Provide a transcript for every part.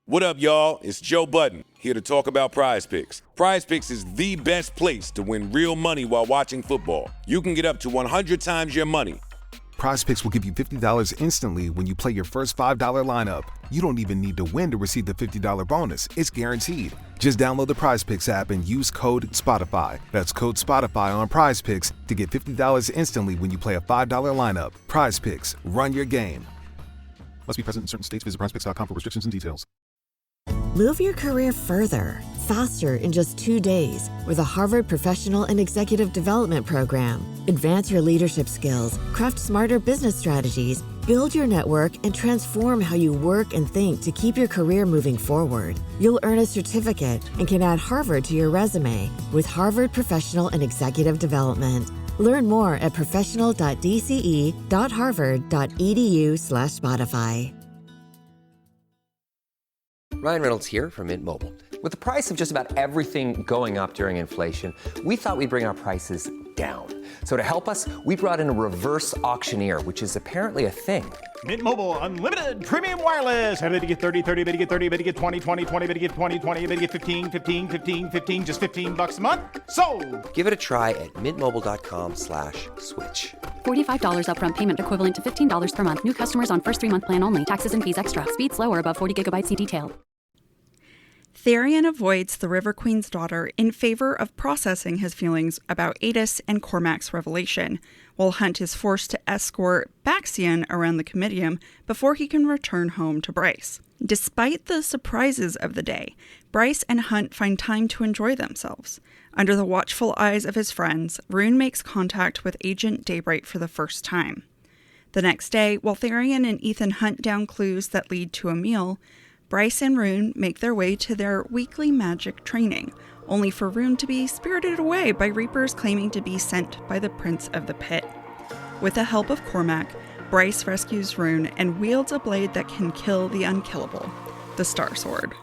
What up, y'all? It's Joe Budden, here to talk about Prize Picks. Prize Picks is the best place to win real money while watching football. You can get up to 100 times your money. Prize Picks will give you $50 instantly when you play your first $5 lineup. You don't even need to win to receive the $50 bonus. It's guaranteed. Just download the Prize Picks app and use code SPOTIFY. That's code SPOTIFY on Prize Picks to get $50 instantly when you play a $5 lineup. Prize Picks. Run your game. Must be present in certain states. Visit prizepicks.com for restrictions and details. Move your career further, faster in just 2 days with a Harvard Professional and Executive Development Program. Advance your leadership skills, craft smarter business strategies, build your network, and transform how you work and think to keep your career moving forward. You'll earn a certificate and can add Harvard to your resume with Harvard Professional and Executive Development. Learn more at professional.dce.harvard.edu/Spotify. Ryan Reynolds here from Mint Mobile. With the price of just about everything going up during inflation, we thought we'd bring our prices down. So to help us, we brought in a reverse auctioneer, which is apparently a thing. Mint Mobile Unlimited Premium Wireless. How to get 30, 30, bit to get 30, bit to get 20, 20, 20, bit to get 20, 20, bit to get 15, 15, 15, 15, just $15 a month? Sold! Give it a try at mintmobile.com/switch. $45 upfront payment equivalent to $15 per month. New customers on first 3-month plan only. Taxes and fees extra. Speed slower above 40 gigabytes. See detail. Tharion avoids the River Queen's daughter in favor of processing his feelings about Aidas and Cormac's revelation, while Hunt is forced to escort Baxian around the Comitium before he can return home to Bryce. Despite the surprises of the day, Bryce and Hunt find time to enjoy themselves. Under the watchful eyes of his friends, Ruhn makes contact with Agent Daybright for the first time. The next day, while Tharion and Ithan hunt down clues that lead to Emile, Bryce and Ruhn make their way to their weekly magic training, only for Ruhn to be spirited away by reapers claiming to be sent by the Prince of the Pit. With the help of Cormac, Bryce rescues Ruhn and wields a blade that can kill the unkillable, the Starsword.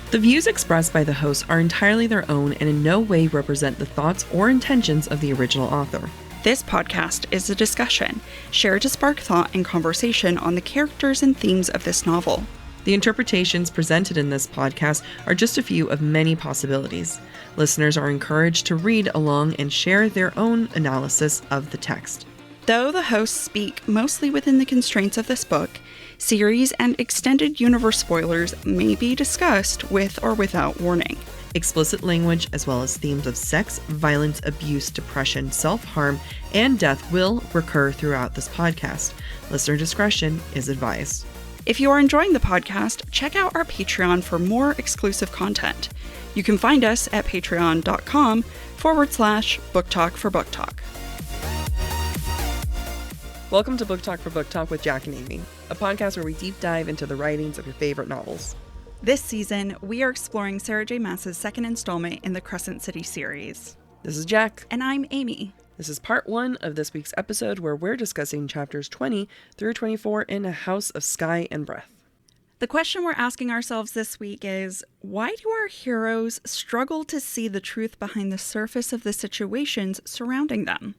The views expressed by the hosts are entirely their own and in no way represent the thoughts or intentions of the original author. This podcast is a discussion, shared to spark thought and conversation on the characters and themes of this novel. The interpretations presented in this podcast are just a few of many possibilities. Listeners are encouraged to read along and share their own analysis of the text. Though the hosts speak mostly within the constraints of this book, series and extended universe spoilers may be discussed with or without warning. Explicit language, as well as themes of sex, violence, abuse, depression, self-harm, and death will recur throughout this podcast. Listener discretion is advised. If you are enjoying the podcast, check out our Patreon for more exclusive content. You can find us at patreon.com/Book Talk for Book Talk. Welcome to Book Talk for Book Talk with Jac and Amy, a podcast where we deep dive into the writings of your favorite novels. This season, we are exploring Sarah J. Maas's second installment in the Crescent City series. This is Jac. And I'm Amy. This is part 1 of this week's episode where we're discussing chapters 20 through 24 in A House of Sky and Breath. The question we're asking ourselves this week is, why do our heroes struggle to see the truth behind the surface of the situations surrounding them?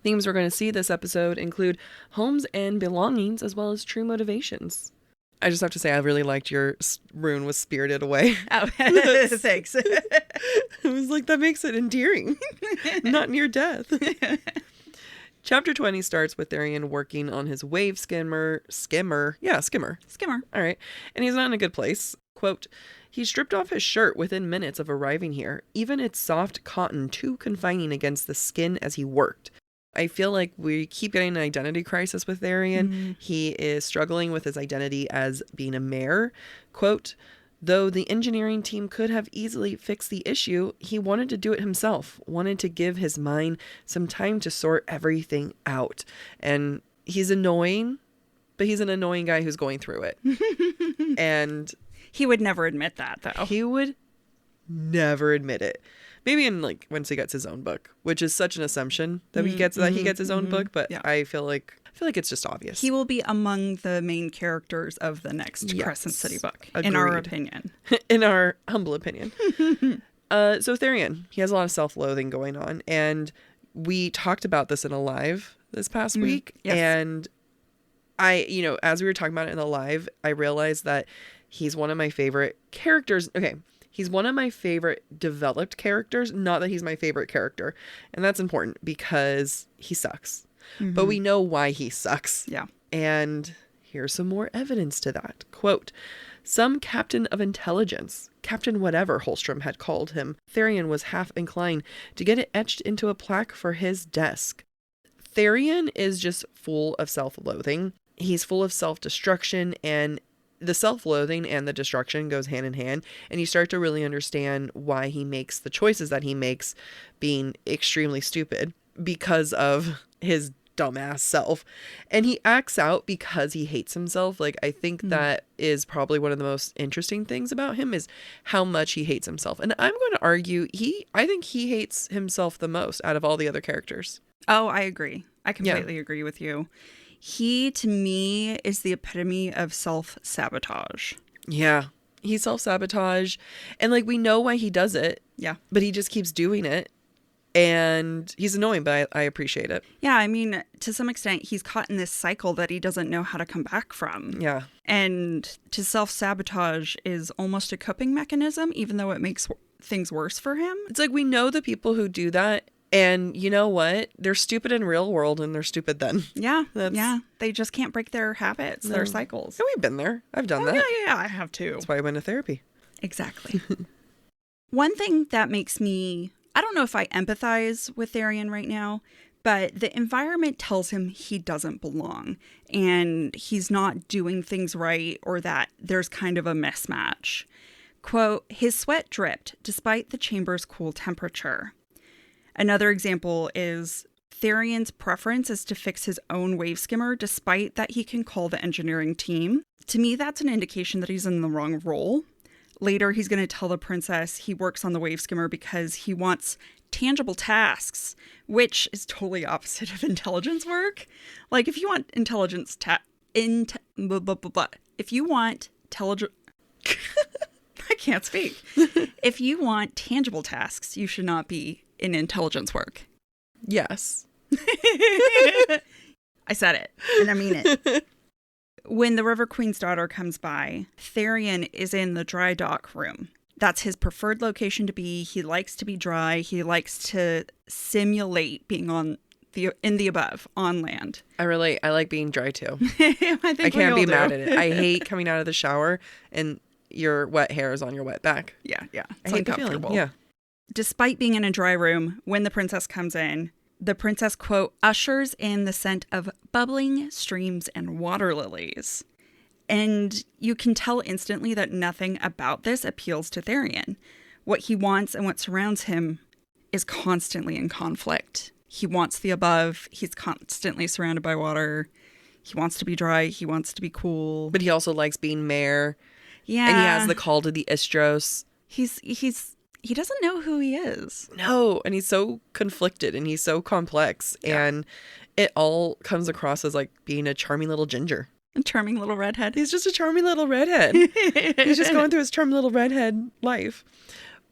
Themes we're going to see this episode include homes and belongings, as well as true motivations. I just have to say, I really liked your Ruhn was spirited away. Oh, thanks. I was like, that makes it endearing. Not near death. Chapter 20 starts with Tharion working on his wave skimmer. Skimmer. All right. And he's not in a good place. Quote, he stripped off his shirt within minutes of arriving here, even its soft cotton too confining against the skin as he worked. I feel like we keep getting an identity crisis with Tharion. Mm-hmm. He is struggling with his identity as being a mayor. Quote, though the engineering team could have easily fixed the issue, he wanted to do it himself, wanted to give his mind some time to sort everything out. And he's annoying, but he's an annoying guy who's going through it. And he would never admit that, though. He would never admit it. Maybe in once he gets his own book, which is such an assumption that he gets his own book, but yeah. I feel like it's just obvious. He will be among the main characters of the next Crescent City book, agreed. In our opinion. In our humble opinion. So Tharion, he has a lot of self-loathing going on, and we talked about this in a live this past week, yes. And As we were talking about it in the live, I realized that he's one of my favorite characters. Okay. He's one of my favorite developed characters, not that he's my favorite character. And that's important because he sucks. Mm-hmm. But we know why he sucks. Yeah. And here's some more evidence to that. Quote, some captain of intelligence, Captain whatever Holstrom had called him, Tharion was half inclined to get it etched into a plaque for his desk. Tharion is just full of self-loathing. He's full of self-destruction, and the self-loathing and the destruction goes hand in hand, and you start to really understand why he makes the choices that he makes, being extremely stupid because of his dumbass self. And he acts out because he hates himself. Like, I think that is probably one of the most interesting things about him, is how much he hates himself. And I'm going to argue I think he hates himself the most out of all the other characters. Oh, I agree. I completely agree with you. He, to me, is the epitome of self-sabotage. Yeah. He's self-sabotage. And, like, we know why he does it. Yeah. But he just keeps doing it. And he's annoying, but I appreciate it. Yeah, I mean, to some extent, he's caught in this cycle that he doesn't know how to come back from. Yeah. And to self-sabotage is almost a coping mechanism, even though it makes things worse for him. It's like, we know the people who do that. And you know what? They're stupid in real world, and they're stupid then. Yeah. Yeah. They just can't break their habits, their cycles. Yeah, we've been there. I've done that. Yeah, I have too. That's why I went to therapy. Exactly. One thing that makes me, I don't know if I empathize with Tharion right now, but the environment tells him he doesn't belong and he's not doing things right, or that there's kind of a mismatch. Quote, his sweat dripped despite the chamber's cool temperature. Another example is Tharion's preference is to fix his own wave skimmer despite that he can call the engineering team. To me, that's an indication that he's in the wrong role. Later, he's going to tell the princess he works on the wave skimmer because he wants tangible tasks, which is totally opposite of intelligence work. Like, if you want intelligence if you want I can't speak. If you want tangible tasks, you should not be in intelligence work. Yes. I said it, and I mean it. When the River Queen's daughter comes by, Tharion is in the dry dock room. That's his preferred location to be. He likes to be dry. He likes to simulate being in the above, on land. I relate. I like being dry too. I can't be mad at it. I hate coming out of the shower and your wet hair is on your wet back. Yeah. I hate the feeling. Yeah. Despite being in a dry room, when the princess comes in, the princess, quote, ushers in the scent of bubbling streams and water lilies. And you can tell instantly that nothing about this appeals to Tharion. What he wants and what surrounds him is constantly in conflict. He wants the above. He's constantly surrounded by water. He wants to be dry. He wants to be cool. But he also likes being mayor. Yeah. And he has the call to the Istros. He doesn't know who he is. No. And he's so conflicted and he's so complex. Yeah. And it all comes across as like being a charming little ginger. A charming little redhead. He's just a charming little redhead. He's just going through his charming little redhead life.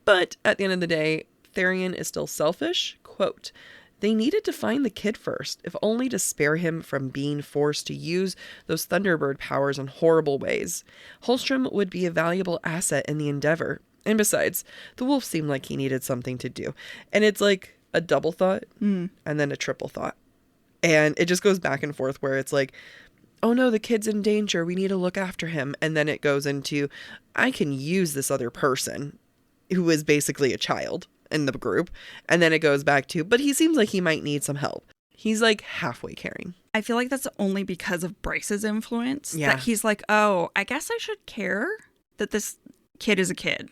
But at the end of the day, Tharion is still selfish. Quote, they needed to find the kid first, if only to spare him from being forced to use those Thunderbird powers in horrible ways. Holstrom would be a valuable asset in the endeavor. And besides, the wolf seemed like he needed something to do. And it's like a double thought and then a triple thought. And it just goes back and forth where it's like, oh no, the kid's in danger. We need to look after him. And then it goes into, I can use this other person who is basically a child in the group. And then it goes back to, but he seems like he might need some help. He's like halfway caring. I feel like that's only because of Bryce's influence. Yeah. That he's like, oh, I guess I should care that this kid is a kid.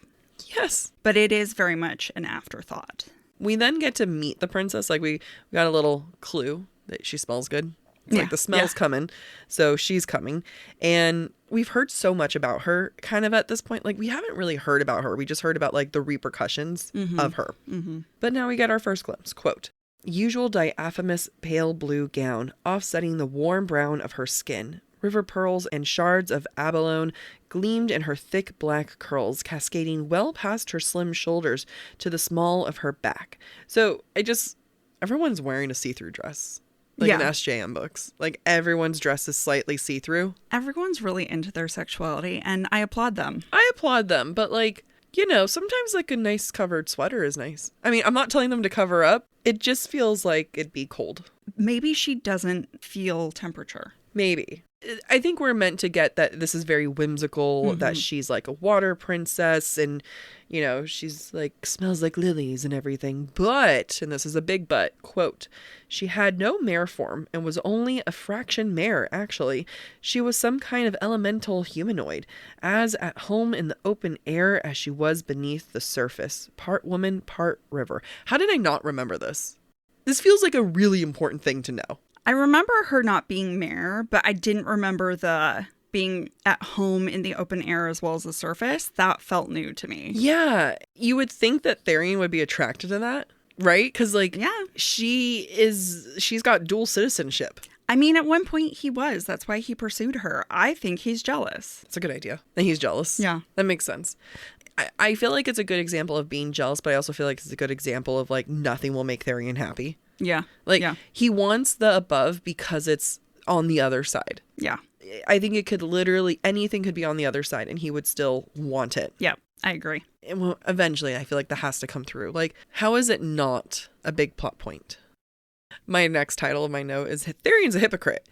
Yes. But it is very much an afterthought. We then get to meet the princess. Like we got a little clue that she smells good. It's like the smell's coming. So she's coming. And we've heard so much about her kind of at this point. Like we haven't really heard about her. We just heard about like the repercussions of her. Mm-hmm. But now we get our first glimpse. Quote, usual diaphanous pale blue gown offsetting the warm brown of her skin. River pearls and shards of abalone gleamed in her thick black curls, cascading well past her slim shoulders to the small of her back. So everyone's wearing a see-through dress. like in SJM books. Like everyone's dress is slightly see-through. Everyone's really into their sexuality, and I applaud them. I applaud them, but like, you know, sometimes like a nice covered sweater is nice. I mean, I'm not telling them to cover up. It just feels like it'd be cold. Maybe she doesn't feel temperature. Maybe. I think we're meant to get that this is very whimsical, that she's like a water princess and, you know, she's like smells like lilies and everything. But, and this is a big but, quote, she had no mare form and was only a fraction mare, actually. She was some kind of elemental humanoid, as at home in the open air as she was beneath the surface. Part woman, part river. How did I not remember this? This feels like a really important thing to know. I remember her not being mare, but I didn't remember the being at home in the open air as well as the surface. That felt new to me. Yeah. You would think that Tharion would be attracted to that, right? Because, like, she's got dual citizenship. I mean, at one point he was. That's why he pursued her. I think he's jealous. That's a good idea. And he's jealous. Yeah. That makes sense. I feel like it's a good example of being jealous, but I also feel like it's a good example of, like, nothing will make Tharion happy. Yeah. Like, he wants the above because it's on the other side. Yeah. I think it could literally, anything could be on the other side and he would still want it. Yeah, I agree. And well, eventually, I feel like that has to come through. Like, how is it not a big plot point? My next title of my note is Tharion's a hypocrite.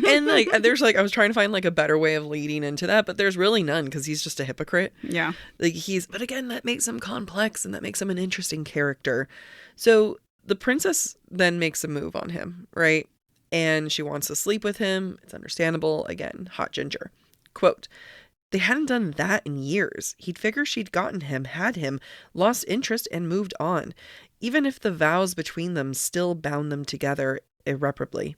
And like, there's like, I was trying to find like a better way of leading into that, but there's really none because he's just a hypocrite. Yeah. Like but again, that makes him complex and that makes him an interesting character. So the princess then makes a move on him, right? And she wants to sleep with him. It's understandable. Again, hot ginger. Quote, they hadn't done that in years. He'd figure she'd gotten him, had him, lost interest, and moved on, even if the vows between them still bound them together irreparably.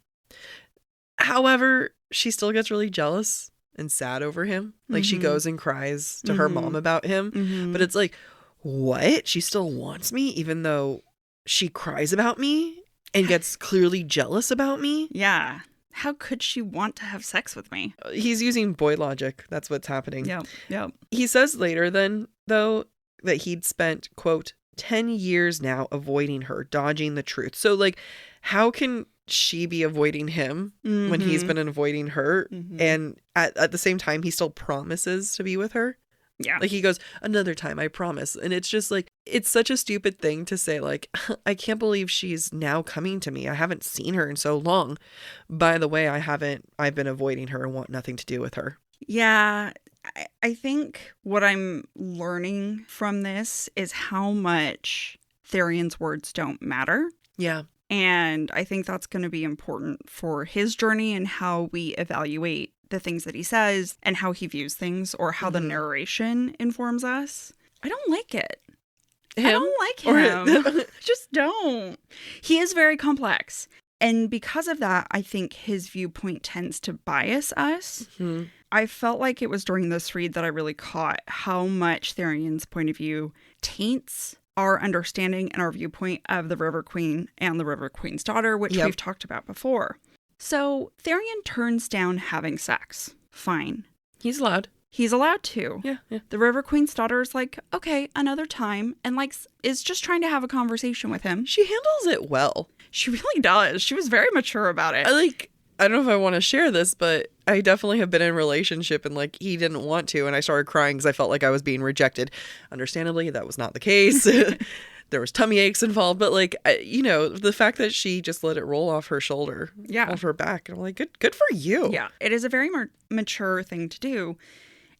However, she still gets really jealous and sad over him. Like, she goes and cries to her mom about him. But it's like, what? She still wants me, even though she cries about me and gets clearly jealous about me? Yeah. How could she want to have sex with me? He's using boy logic. That's what's happening. Yep. He says later then, though, that he'd spent, quote, 10 years now avoiding her, dodging the truth. So, like, how can she be avoiding him when he's been avoiding her? And at the same time, he still promises to be with her? Yeah. Like, he goes, another time, I promise. And it's just like, it's such a stupid thing to say, like, I can't believe she's now coming to me. I haven't seen her in so long. By the way, I've been avoiding her and want nothing to do with her. Yeah. I think what I'm learning from this is how much Tharion's words don't matter. Yeah. And I think that's going to be important for his journey and how we evaluate the things that he says and how he views things or how the narration informs us. I don't like it. I don't like him. Just don't. He is very complex. And because of that, I think his viewpoint tends to bias us. I felt like it was during this read that I really caught how much Tharion's point of view taints our understanding and our viewpoint of the River Queen and the River Queen's daughter, which we've talked about before. So Tharion turns down having sex. Fine. He's allowed. He's allowed to. Yeah. The River Queen's daughter is like, okay, another time, and like is just trying to have a conversation with him. She handles it well. She really does. She was very mature about it. I don't know if I want to share this, but I definitely have been in a relationship and like he didn't want to, and I started crying because I felt like I was being rejected. Understandably, that was not the case. There was tummy aches involved, but like, the fact that she just let it roll off her shoulder, off her back, and I'm like, good for you. Yeah, it is a very mature thing to do.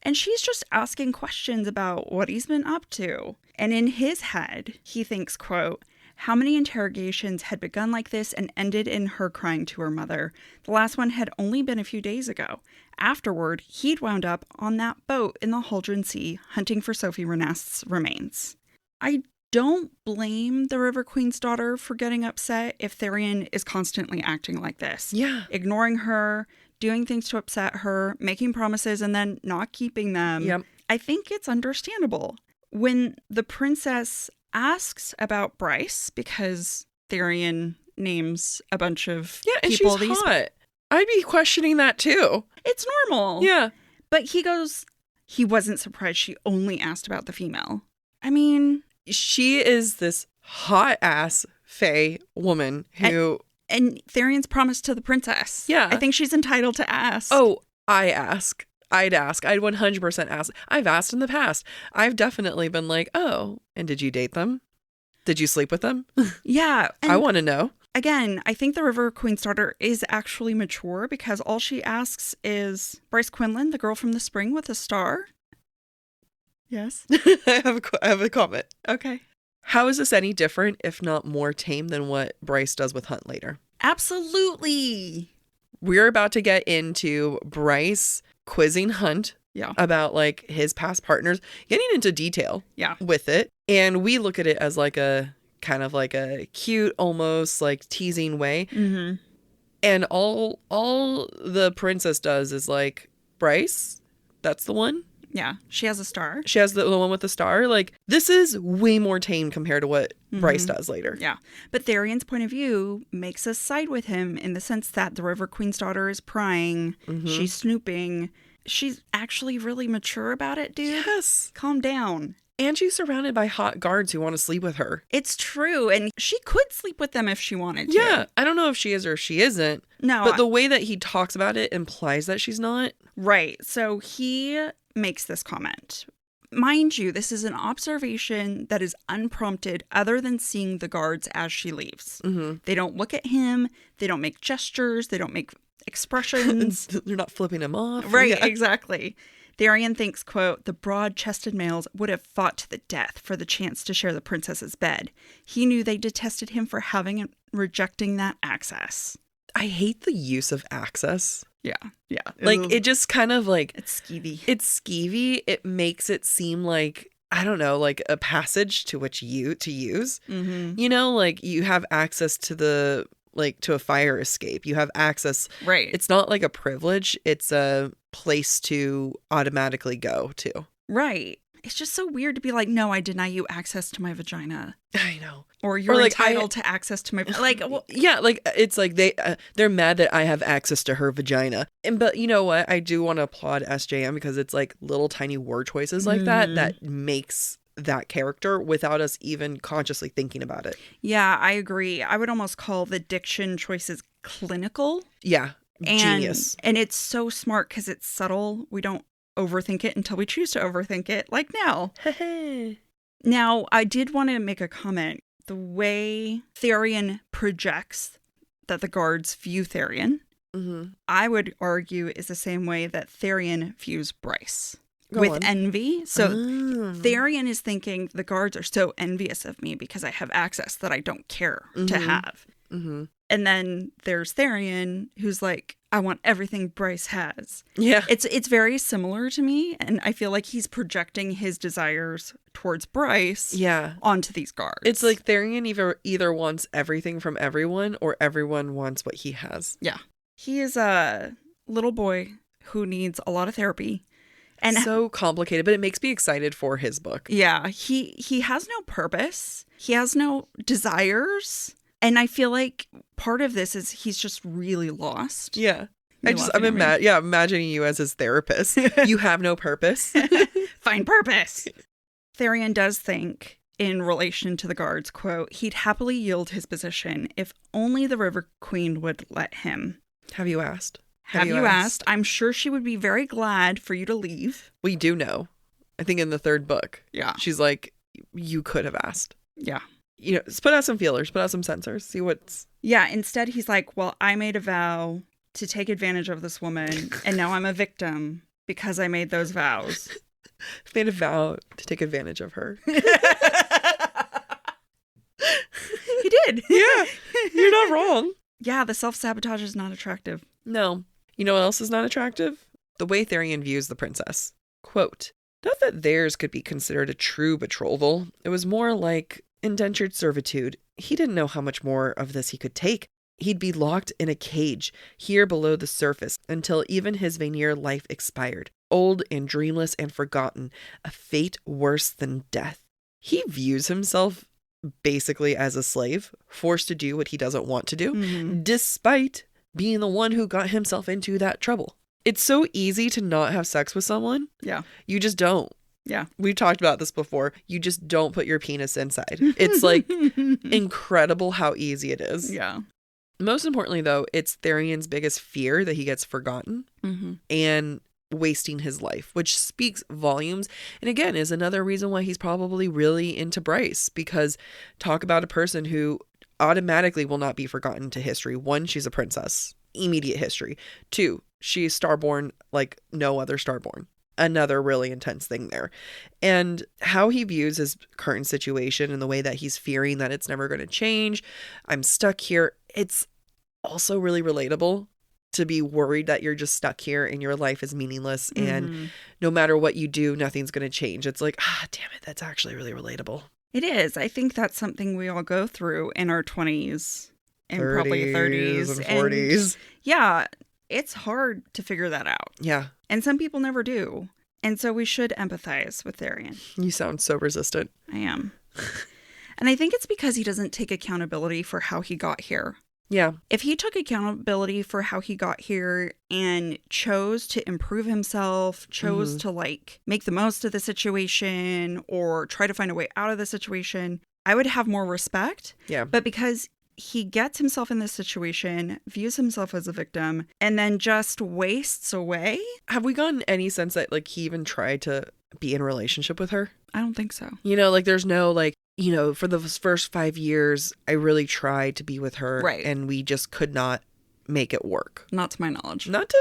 And she's just asking questions about what he's been up to. And in his head, he thinks, quote, how many interrogations had begun like this and ended in her crying to her mother? The last one had only been a few days ago. Afterward, he'd wound up on that boat in the Huldran Sea, hunting for Sophie Renest's remains. I don't blame the River Queen's daughter for getting upset if Tharion is constantly acting like this. Yeah. Ignoring her, doing things to upset her, making promises and then not keeping them. Yep. I think it's understandable. When the princess asks about Bryce, because Tharion names a bunch of people. And she's hot. I'd be questioning that too. It's normal. Yeah. But he wasn't surprised she only asked about the female. I mean, she is this hot ass fae woman who... And Tharion's promised to the princess. Yeah. I think she's entitled to ask. Oh, I'd ask. I'd 100% ask. I've asked in the past. I've definitely been like, oh, and did you date them? Did you sleep with them? Yeah. I want to know. Again, I think the River Queen's daughter is actually mature because all she asks is, Bryce Quinlan, the girl from the spring with a star? Yes. I have a comment. Okay. How is this any different, if not more tame, than what Bryce does with Hunt later? Absolutely. We're about to get into Bryce quizzing Hunt about like his past partners, getting into detail with it. And we look at it as like a kind of like a cute, almost like teasing way. Mm-hmm. And all the princess does is like, Bryce, that's the one. Yeah, she has a star. She has the one with the star. Like, this is way more tame compared to what Bryce does later. Yeah. But Tharion's point of view makes us side with him in the sense that the River Queen's daughter is prying. Mm-hmm. She's snooping. She's actually really mature about it, dude. Yes. Calm down. And she's surrounded by hot guards who want to sleep with her. It's true. And she could sleep with them if she wanted to. Yeah. I don't know if she is or she isn't. No. But the way that he talks about it implies that she's not. Right. So he makes this comment. Mind you, this is an observation that is unprompted other than seeing the guards as she leaves. Mm-hmm. They don't look at him. They don't make gestures. They don't make expressions. They're not flipping him off. Right, exactly. Tharion thinks, quote, the broad-chested males would have fought to the death for the chance to share the princess's bed. He knew they detested him for having and rejecting that access. I hate the use of access. Yeah. Like, it just kind of like... It's skeevy. It makes it seem like, I don't know, like a passage to which to use. Mm-hmm. You know, like you have access to the, like to a fire escape. You have access. Right. It's not like a privilege. It's a place to automatically go to. Right. It's just so weird to be like, no, I deny you access to my vagina. I know. Or you're like, entitled to access to my... Like, well, yeah, like, it's like they're mad that I have access to her vagina. But you know what? I do want to applaud SJM because it's like little tiny word choices like that makes that character without us even consciously thinking about it. Yeah, I agree. I would almost call the diction choices clinical. Yeah, genius. And it's so smart because it's subtle. We don't overthink it until we choose to overthink it, like now. Now, I did want to make a comment. The way Tharion projects that the guards view Tharion, I would argue is the same way that Tharion views Bryce. With envy. So Tharion is thinking the guards are so envious of me because I have access that I don't care to have. Mm-hmm. And then there's Tharion who's like, I want everything Bryce has. Yeah. It's very similar to me. And I feel like he's projecting his desires towards Bryce onto these guards. It's like Tharion either wants everything from everyone or everyone wants what he has. Yeah. He is a little boy who needs a lot of therapy. And so complicated, but it makes me excited for his book. Yeah. He has no purpose. He has no desires. And I feel like part of this is he's just really lost. Yeah. I'm imagining you as his therapist. You have no purpose. Find purpose. Tharion does think, in relation to the guards, quote, he'd happily yield his position if only the River Queen would let him. Have you asked? Have you asked? I'm sure she would be very glad for you to leave. We do know. I think in the third book. Yeah. She's like, you could have asked. Yeah. You know, put out some feelers, put out some sensors, see what's... Yeah, instead he's like, well, I made a vow to take advantage of this woman, and now I'm a victim because I made those vows. Made a vow to take advantage of her. He did. Yeah, you're not wrong. Yeah, the self-sabotage is not attractive. No. You know what else is not attractive? The way Tharion views the princess. Quote, not that theirs could be considered a true betrothal. It was more like indentured servitude. He didn't know how much more of this he could take. He'd be locked in a cage here below the surface until even his Vanir life expired. Old and dreamless and forgotten. A fate worse than death. He views himself basically as a slave, forced to do what he doesn't want to do, despite being the one who got himself into that trouble. It's so easy to not have sex with someone. Yeah. You just don't. Yeah. We've talked about this before. You just don't put your penis inside. It's like incredible how easy it is. Yeah. Most importantly, though, it's Tharion's biggest fear that he gets forgotten and wasting his life, which speaks volumes. And again, is another reason why he's probably really into Bryce, because talk about a person who automatically will not be forgotten to history. 1, she's a princess, immediate history. 2, she's starborn like no other starborn. Another really intense thing there. And how he views his current situation and the way that he's fearing that it's never going to change. I'm stuck here. It's also really relatable to be worried that you're just stuck here and your life is meaningless and no matter what you do, nothing's going to change. It's like, damn it, that's actually really relatable. It is. I think that's something we all go through in our 20s and probably 30s and 40s. Yeah, it's hard to figure that out. Yeah. And some people never do. And so we should empathize with Tharion. You sound so resistant. I am. And I think it's because he doesn't take accountability for how he got here. Yeah. If he took accountability for how he got here and chose to improve himself, chose to make the most of the situation or try to find a way out of the situation, I would have more respect. Yeah. But because he gets himself in this situation, views himself as a victim, and then just wastes away. Have we gotten any sense that like he even tried to be in a relationship with her? I don't think so. You know, like there's no like, you know, for the first 5 years, I really tried to be with her. Right. And we just could not make it work. Not to my knowledge. Not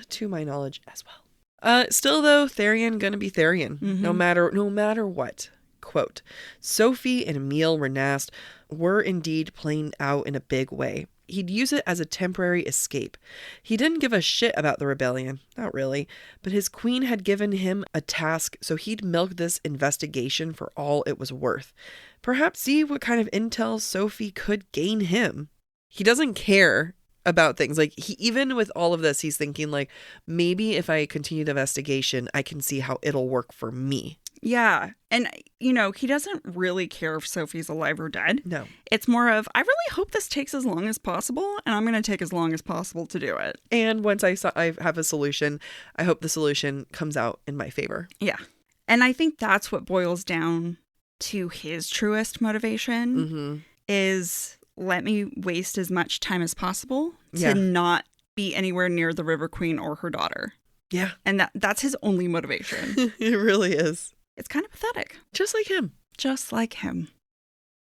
to my knowledge as well. Still though, Tharion gonna be Tharion, no matter what. Quote, Sophie and Emile Renast were indeed playing out in a big way. He'd use it as a temporary escape. He didn't give a shit about the rebellion, not really, but his queen had given him a task, so he'd milk this investigation for all it was worth. Perhaps see what kind of intel Sophie could gain him. He doesn't care about things. Like, he, even with all of this, he's thinking like, maybe if I continue the investigation, I can see how it'll work for me. Yeah. And, you know, he doesn't really care if Sophie's alive or dead. No. It's more of, I really hope this takes as long as possible, and I'm going to take as long as possible to do it. And once I have a solution, I hope the solution comes out in my favor. Yeah. And I think that's what boils down to his truest motivation is let me waste as much time as possible to not be anywhere near the River Queen or her daughter. Yeah. And that's his only motivation. It really is. It's kind of pathetic. Just like him. Just like him.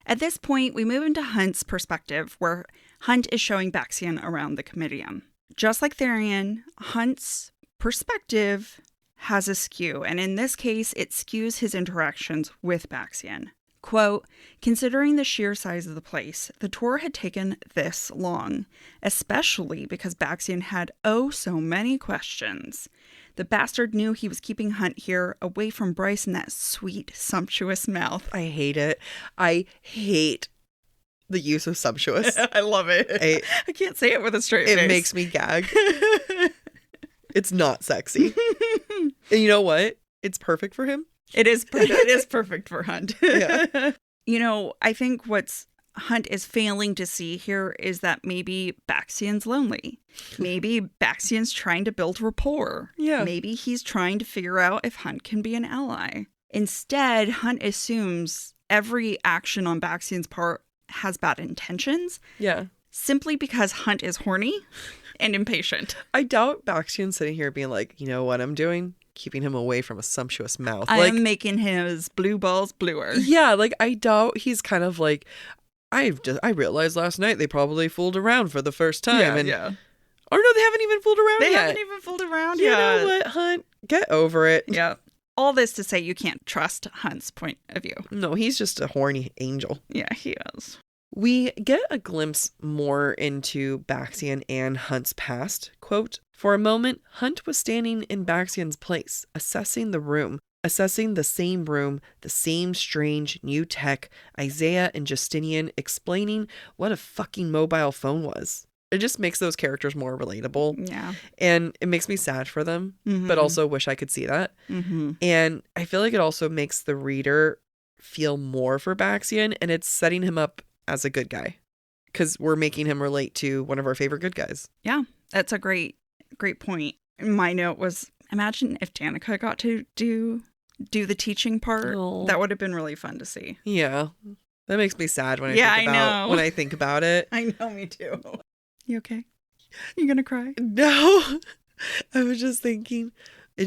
At this point, we move into Hunt's perspective, where Hunt is showing Baxian around the Comitium. Just like Tharion, Hunt's perspective has a skew, and in this case, it skews his interactions with Baxian. Quote, considering the sheer size of the place, the tour had taken this long, especially because Baxian had so many questions. The bastard knew he was keeping Hunt here away from Bryce and that sweet, sumptuous mouth. I hate it. I hate the use of sumptuous. I love it. I can't say it with a straight face. It makes me gag. It's not sexy. And you know what? It's perfect for him. It is perfect for Hunt. Yeah. You know, I think what's Hunt is failing to see here is that maybe Baxian's lonely. Maybe Baxian's trying to build rapport. Yeah. Maybe he's trying to figure out if Hunt can be an ally. Instead, Hunt assumes every action on Baxian's part has bad intentions. Yeah. Simply because Hunt is horny and impatient. I doubt Baxian's sitting here being like, you know what I'm doing? Keeping him away from a sumptuous mouth. I am making his blue balls bluer. Yeah, like I doubt he's kind of like, I realized last night they probably fooled around for the first time. Yeah. Or no, they haven't even fooled around yet. They haven't even fooled around yet. yet. You know what, Hunt? Get over it. Yeah. All this to say you can't trust Hunt's point of view. No, he's just a horny angel. Yeah, he is. We get a glimpse more into Baxian and Hunt's past. Quote, for a moment, Hunt was standing in Baxian's place, assessing the room, assessing the same strange new tech, Isaiah and Justinian explaining what a fucking mobile phone was. It just makes those characters more relatable. Yeah. And it makes me sad for them, but also wish I could see that. And I feel like it also makes the reader feel more for Baxian, and it's setting him up as a good guy because we're making him relate to one of our favorite good guys. Yeah, that's a great point. My note was, imagine if Danica got to do the teaching part. Oh. That would have been really fun to see. Yeah. That makes me sad when I think about it. I know, me too. You okay? You gonna cry? No. I was just thinking, I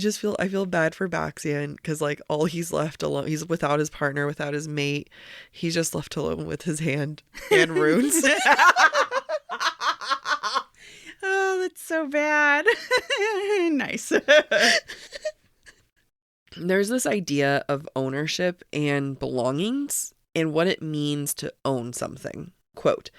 feel bad for Baxian because like all he's left alone. He's without his partner, without his mate. He's just left alone with his hand and runes. Oh, that's so bad. Nice. There's this idea of ownership and belongings and what it means to own something. Quote,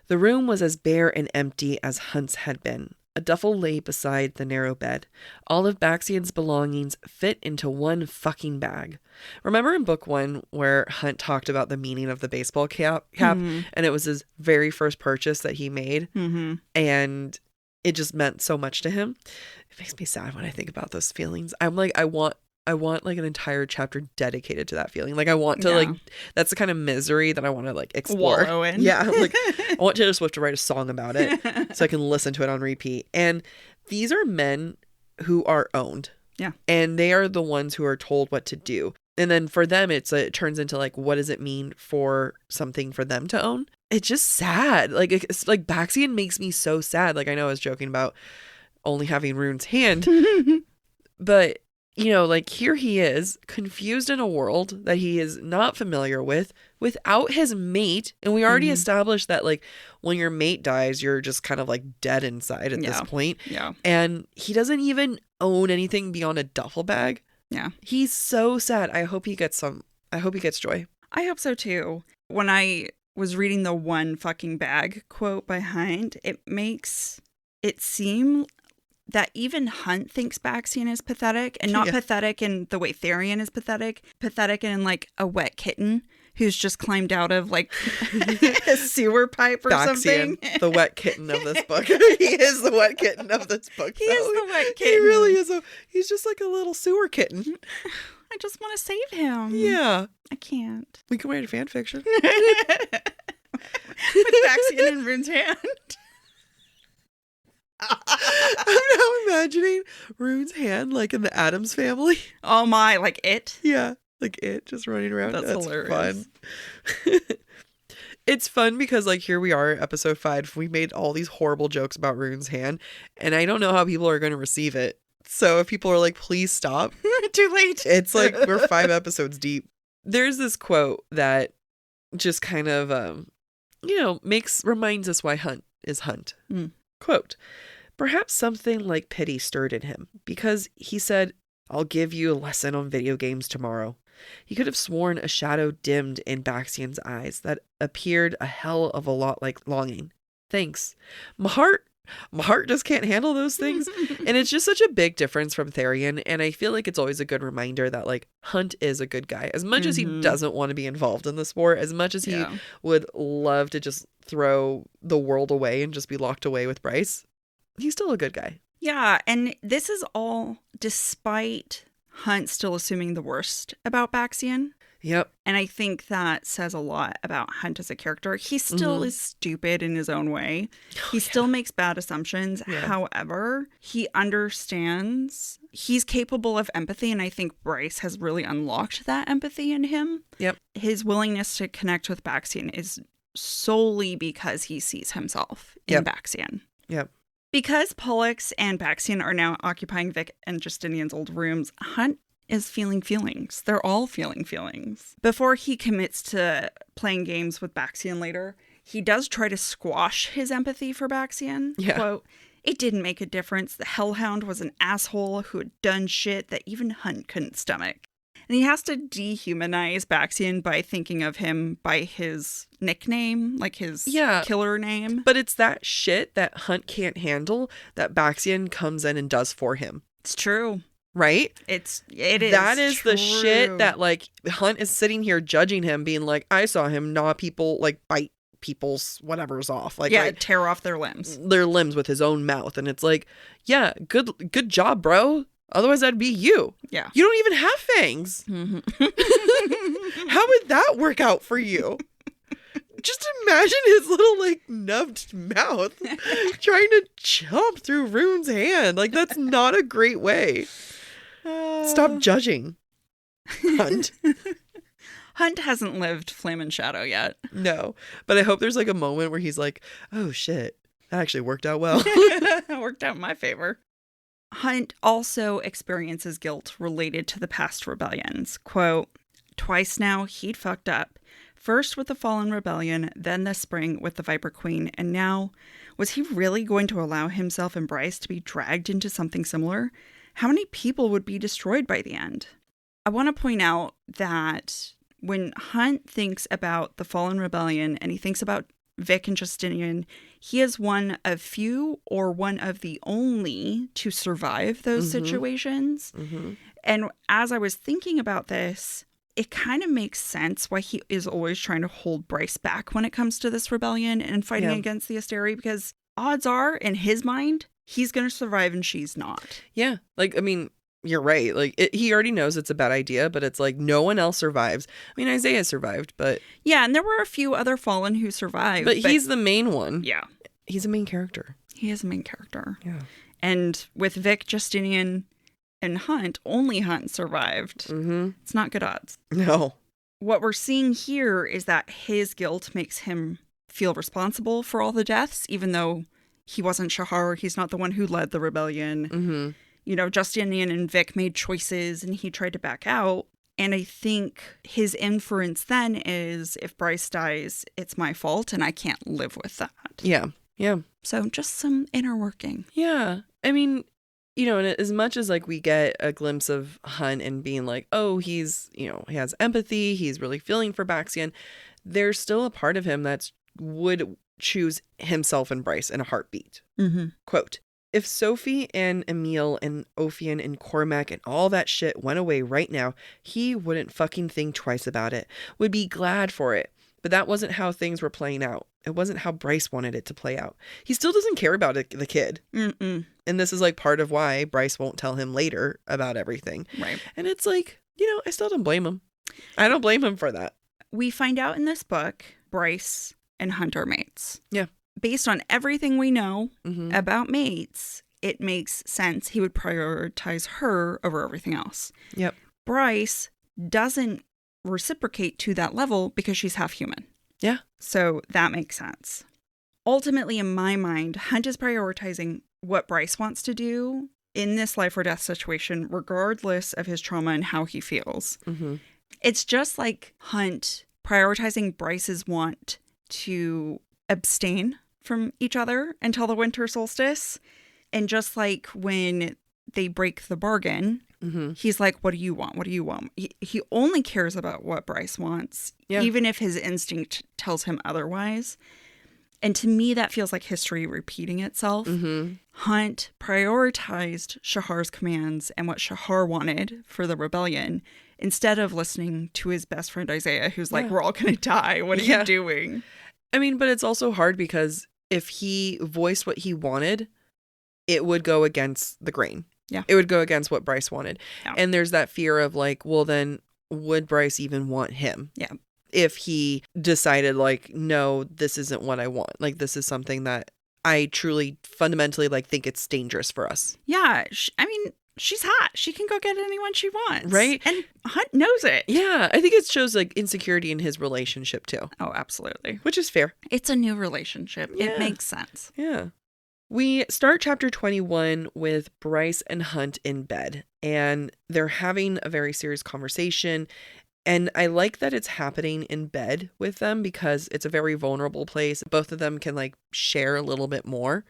"The room was as bare and empty as Hunt's had been. A duffel lay beside the narrow bed. All of Baxian's belongings fit into one fucking bag." Remember in book 1 where Hunt talked about the meaning of the baseball cap and it was his very first purchase that he made and it just meant so much to him? It makes me sad when I think about those feelings. I'm like, I want like an entire chapter dedicated to that feeling. Like I want to like, that's the kind of misery that I want to like explore. Wallow in. Yeah. Like I want Taylor Swift to write a song about it so I can listen to it on repeat. And these are men who are owned. Yeah. And they are the ones who are told what to do. And then for them, it turns into like, what does it mean for something for them to own? It's just sad. Like it's like Baxian makes me so sad. Like I know I was joking about only having Ruhn's hand, but you know, like here he is confused in a world that he is not familiar with without his mate. And we already established that like when your mate dies, you're just kind of like dead inside at this point. Yeah. And he doesn't even own anything beyond a duffel bag. Yeah. He's so sad. I hope he gets joy. I hope so too. When I was reading the "one fucking bag" quote by Hunt, it makes it seem that even Hunt thinks Baxian is pathetic, and not pathetic in the way Tharion is pathetic in like a wet kitten who's just climbed out of like a sewer pipe or Baxian, something. The wet kitten of this book. He is the wet kitten of this book. He is the wet kitten. He really is. He's just like a little sewer kitten. I just want to save him. Yeah. I can't. We can write a fan fiction. With Baxian in Ruhn's hand. I'm now imagining Ruhn's hand like in the Addams Family. Oh my, like it? Yeah, like it just running around. That's hilarious. Fun. It's fun because like here we are, episode 5. We made all these horrible jokes about Ruhn's hand, and I don't know how people are going to receive it. So if people are like, please stop. Too late. It's like we're 5 episodes deep. There's this quote that just kind of, reminds us why Hunt is Hunt. Quote, "Perhaps something like pity stirred in him because he said, 'I'll give you a lesson on video games tomorrow.' He could have sworn a shadow dimmed in Baxian's eyes that appeared a hell of a lot like longing. Thanks. My heart just can't handle those things." And it's just such a big difference from Tharion. And I feel like it's always a good reminder that like Hunt is a good guy. As much as he doesn't want to be involved in this war, as much as he would love to just throw the world away and just be locked away with Bryce, he's still a good guy. Yeah. And this is all despite Hunt still assuming the worst about Baxian. Yep. And I think that says a lot about Hunt as a character. He still is stupid in his own way. He still makes bad assumptions. Yeah. However, he understands he's capable of empathy. And I think Bryce has really unlocked that empathy in him. Yep. His willingness to connect with Baxian is solely because he sees himself in Baxian. Yep. Because Pollux and Baxian are now occupying Vic and Justinian's old rooms, Hunt is feeling feelings. They're all feeling feelings. Before he commits to playing games with Baxian later, he does try to squash his empathy for Baxian. Yeah. Quote, "It didn't make a difference. The Hellhound was an asshole who had done shit that even Hunt couldn't stomach." And he has to dehumanize Baxian by thinking of him by his nickname, like his killer name. But it's that shit that Hunt can't handle that Baxian comes in and does for him. It's true. Right? It is. That is true. The shit that like Hunt is sitting here judging him, being like, I saw him gnaw people, like bite people's whatever's off. Like, yeah, tear off their limbs. Their limbs with his own mouth. And it's like, yeah, good job, bro. Otherwise, that'd be you. Yeah. You don't even have fangs. How would that work out for you? Just imagine his little, like, nubbed mouth trying to chomp through Ruhn's hand. Like, that's not a great way. Stop judging, Hunt. Hunt hasn't lived Flame and Shadow yet. No, but I hope there's like a moment where he's like, oh shit, that actually worked out well. It worked out in my favor. Hunt also experiences guilt related to the past rebellions. Quote, twice now he'd fucked up. First with the Fallen Rebellion, then this spring with the Viper Queen, and now, was he really going to allow himself and Bryce to be dragged into something similar? How many people would be destroyed by the end? I want to point out that when Hunt thinks about the Fallen Rebellion and he thinks about Vic and Justinian, he is one of few or one of the only to survive those situations. And as I was thinking about this, it kind of makes sense why he is always trying to hold Bryce back when it comes to this rebellion and fighting against the Asteri, because odds are, in his mind, he's going to survive and she's not. Yeah. Like, I mean, you're right. Like, he already knows it's a bad idea, but it's like no one else survives. I mean, Isaiah survived, but... Yeah, and there were a few other Fallen who survived. But he's the main one. Yeah. He's a main character. He is a main character. Yeah. And with Vic, Justinian, and Hunt, only Hunt survived. It's not good odds. No. What we're seeing here is that his guilt makes him feel responsible for all the deaths, even though he wasn't Shahar. He's not the one who led the rebellion. You know, Justinian and Vic made choices and he tried to back out. And I think his inference then is, if Bryce dies, it's my fault and I can't live with that. Yeah. Yeah. So just some inner working. Yeah. I mean, you know, and as much as like we get a glimpse of Hunt and being like, oh, he's, you know, he has empathy, he's really feeling for Baxian, there's still a part of him that would choose himself and Bryce in a heartbeat. Quote, if Sophie and Emile and Ophian and Cormac and all that shit went away right now, he wouldn't fucking think twice about it. Would be glad for it. But that wasn't how things were playing out. It wasn't how Bryce wanted it to play out. He still doesn't care about it, the kid. And this is like part of why Bryce won't tell him later about everything. Right. And it's like, you know, I still don't blame him. I don't blame him for that. We find out in this book, Bryce and Hunt are mates. Yeah. Based on everything we know about mates, it makes sense he would prioritize her over everything else. Yep. Bryce doesn't reciprocate to that level because she's half human. Yeah. So that makes sense. Ultimately, in my mind, Hunt is prioritizing what Bryce wants to do in this life or death situation, regardless of his trauma and how he feels. It's just like Hunt prioritizing Bryce's want to abstain from each other until the winter solstice. And just like when they break the bargain, he's like, what do you want? What do you want? He only cares about what Bryce wants, even if his instinct tells him otherwise. And to me, that feels like history repeating itself. Hunt prioritized Shahar's commands and what Shahar wanted for the rebellion instead of listening to his best friend Isaiah, who's like, we're all going to die. What are you doing? I mean, but it's also hard because if he voiced what he wanted, it would go against the grain. Yeah. It would go against what Bryce wanted. Yeah. And there's that fear of like, well, then would Bryce even want him? Yeah. If he decided like, no, this isn't what I want. Like, this is something that I truly fundamentally like think it's dangerous for us. Yeah. I mean, she's hot. She can go get anyone she wants. Right. And Hunt knows it. Yeah. I think it shows like insecurity in his relationship too. Oh, absolutely. Which is fair. It's a new relationship. Yeah. It makes sense. Yeah. We start chapter 21 with Bryce and Hunt in bed, and they're having a very serious conversation. And I like that it's happening in bed with them because it's a very vulnerable place. Both of them can like share a little bit more.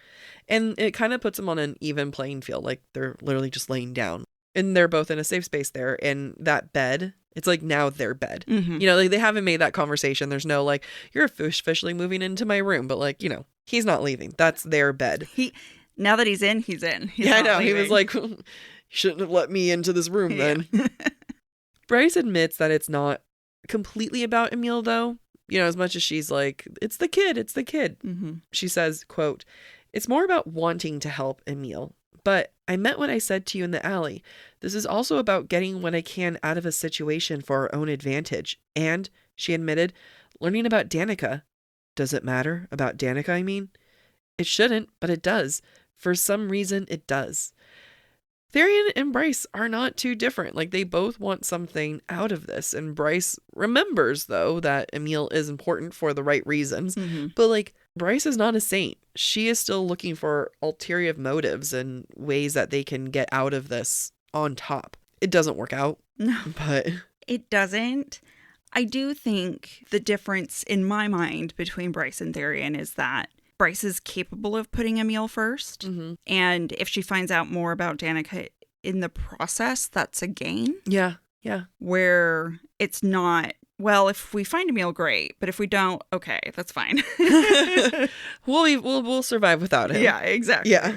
And it kind of puts them on an even playing field. Like they're literally just laying down. And they're both in a safe space there. And that bed, it's like now their bed. You know, like they haven't made that conversation. There's no like, you're officially moving into my room. But like, you know, he's not leaving. That's their bed. Now that he's in, he's in. He's I not know. leaving. He was like, you shouldn't have let me into this room then. Bryce admits that it's not completely about Emile, though. You know, as much as she's like, it's the kid, it's the kid. She says, quote, it's more about wanting to help Emile. But I meant what I said to you in the alley. This is also about getting what I can out of a situation for our own advantage. And, she admitted, learning about Danica. Does it matter about Danica, I mean? It shouldn't, but it does. For some reason, it does. Tharion and Bryce are not too different. Like, they both want something out of this. And Bryce remembers, though, that Emile is important for the right reasons. Mm-hmm. But, like, Bryce is not a saint. She is still looking for ulterior motives and ways that they can get out of this on top. It doesn't work out. No. But it doesn't. I do think the difference in my mind between Bryce and Tharion is that Bryce is capable of putting Emile first. Mm-hmm. And if she finds out more about Danica in the process, that's a gain. Yeah. Where it's not, well, if we find Emile, great. But if we don't, okay, that's fine. We'll survive without him. Yeah, exactly. Yeah.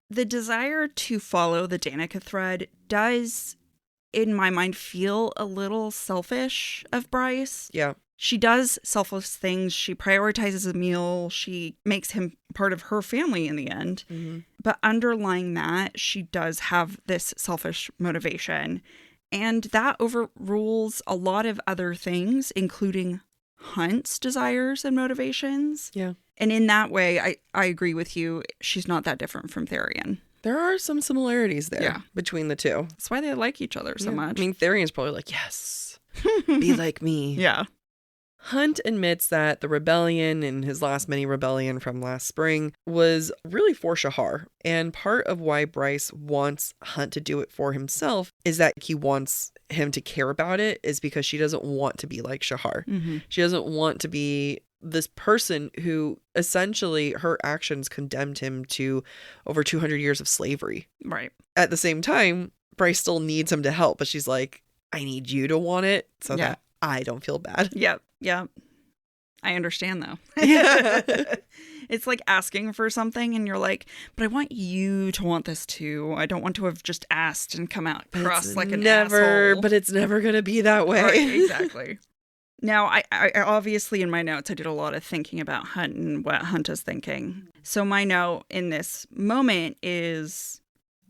The desire to follow the Danica thread does, in my mind, feel a little selfish of Bryce. Yeah. She does selfless things. She prioritizes Emile. She makes him part of her family in the end. Mm-hmm. But underlying that, she does have this selfish motivation. And that overrules a lot of other things, including Hunt's desires and motivations. Yeah. And in that way, I agree with you. She's not that different from Tharion. There are some similarities there between the two. That's why they like each other so much. I mean, Tharion's probably like, yes, be like me. Yeah. Hunt admits that the rebellion and his last mini rebellion from last spring was really for Shahar. And part of why Bryce wants Hunt to do it for himself is that he wants him to care about it is because she doesn't want to be like Shahar. Mm-hmm. She doesn't want to be this person who essentially her actions condemned him to over 200 years of slavery. Right. At the same time, Bryce still needs him to help, but she's like, I need you to want it so that I don't feel bad. Yep. Yeah. I understand though. Yeah. It's like asking for something and you're like, but I want you to want this too. I don't want to have just asked and come out across like an asshole. But it's never going to be that way. Right, exactly. Now, I obviously in my notes, I did a lot of thinking about Hunt and what Hunt is thinking. So my note in this moment is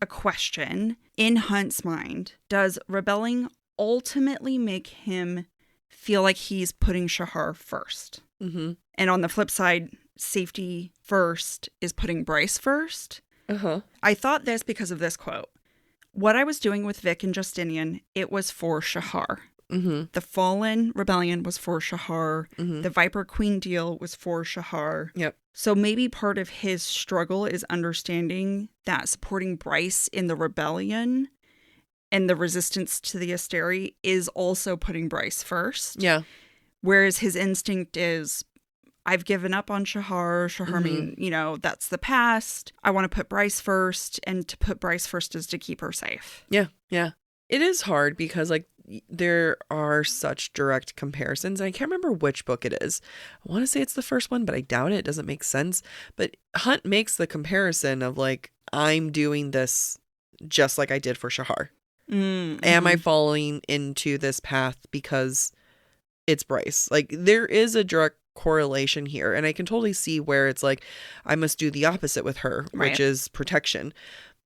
a question. In Hunt's mind, does rebelling ultimately make him feel like he's putting Shahar first? Mm-hmm. And on the flip side, safety first is putting Bryce first. Uh-huh. I thought this because of this quote. What I was doing with Vic and Justinian, it was for Shahar. Mm-hmm. The Fallen Rebellion was for Shahar. Mm-hmm. The Viper Queen deal was for Shahar. Yep. So maybe part of his struggle is understanding that supporting Bryce in the rebellion and the resistance to the Asteri is also putting Bryce first. Yeah. Whereas his instinct is, I've given up on Shahar. Shahar, that's the past. I want to put Bryce first. And to put Bryce first is to keep her safe. Yeah. Yeah. It is hard because, like, there are such direct comparisons. I can't remember which book it is. I want to say it's the first one, but I doubt it. It doesn't make sense. But Hunt makes the comparison of, like, I'm doing this just like I did for Shahar. Mm-hmm. Am I falling into this path because it's Bryce? Like, there is a direct correlation here. And I can totally see where it's like, I must do the opposite with her, right, which is protection.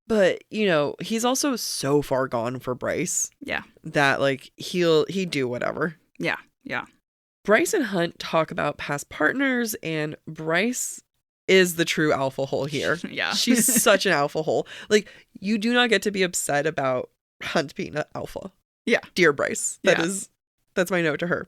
But, he's also so far gone for Bryce. Yeah. That, like, he'd do whatever. Yeah. Yeah. Bryce and Hunt talk about past partners, and Bryce is the true alpha hole here. Yeah. She's such an alpha hole. Like, you do not get to be upset about Hunt being an alpha. Yeah. Dear Bryce. That's my note to her.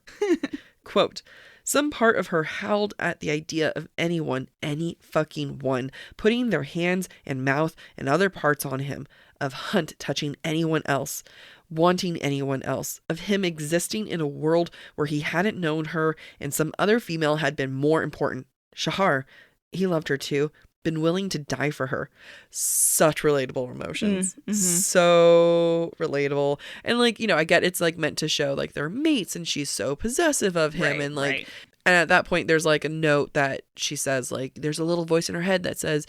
Quote, some part of her howled at the idea of anyone, any fucking one, putting their hands and mouth and other parts on him, of Hunt touching anyone else, wanting anyone else, of him existing in a world where he hadn't known her and some other female had been more important. Shahar, he loved her too, been willing to die for her. Such relatable emotions. Mm-hmm. So relatable. And, like, I get it's, like, meant to show, like, they're mates and she's so possessive of him. Right, and, like, right. And at that point, there's, like, a note that she says, like, there's a little voice in her head that says,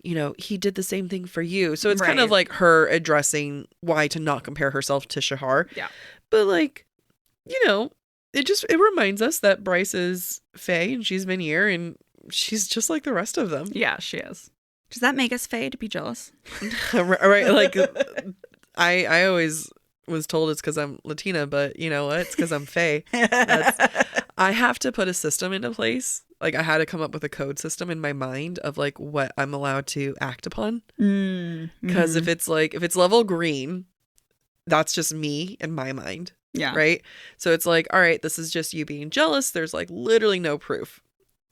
he did the same thing for you. So it's kind of like her addressing why to not compare herself to Shahar. Yeah. But, like, it reminds us that Bryce is Fae and she's Vanir and she's just like the rest of them. Yeah, she is. Does that make us Fae to be jealous? Right. Like, I always was told it's because I'm Latina, but you know what? It's because I'm Fae. I have to put a system into place Like I had to come up with a code system in my mind of like what I'm allowed to act upon. Because if it's level green, that's just me in my mind. Yeah. Right. So it's like, all right, this is just you being jealous. There's like literally no proof.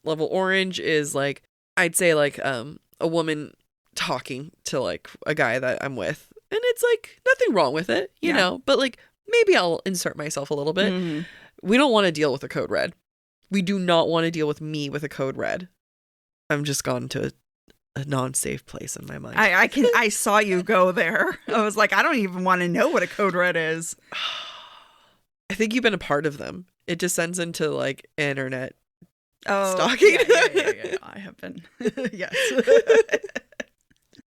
Level orange is like, I'd say like a woman talking to like a guy that I'm with. And it's like nothing wrong with it, you know, but like maybe I'll insert myself a little bit. We don't want to deal with a code red. We do not want to deal with me with a code red. I'm just gone to a non-safe place in my mind. I saw you go there. I was like, I don't even want to know what a code red is. I think you've been a part of them. It descends into like internet stalking. Yeah. I have been. Yes.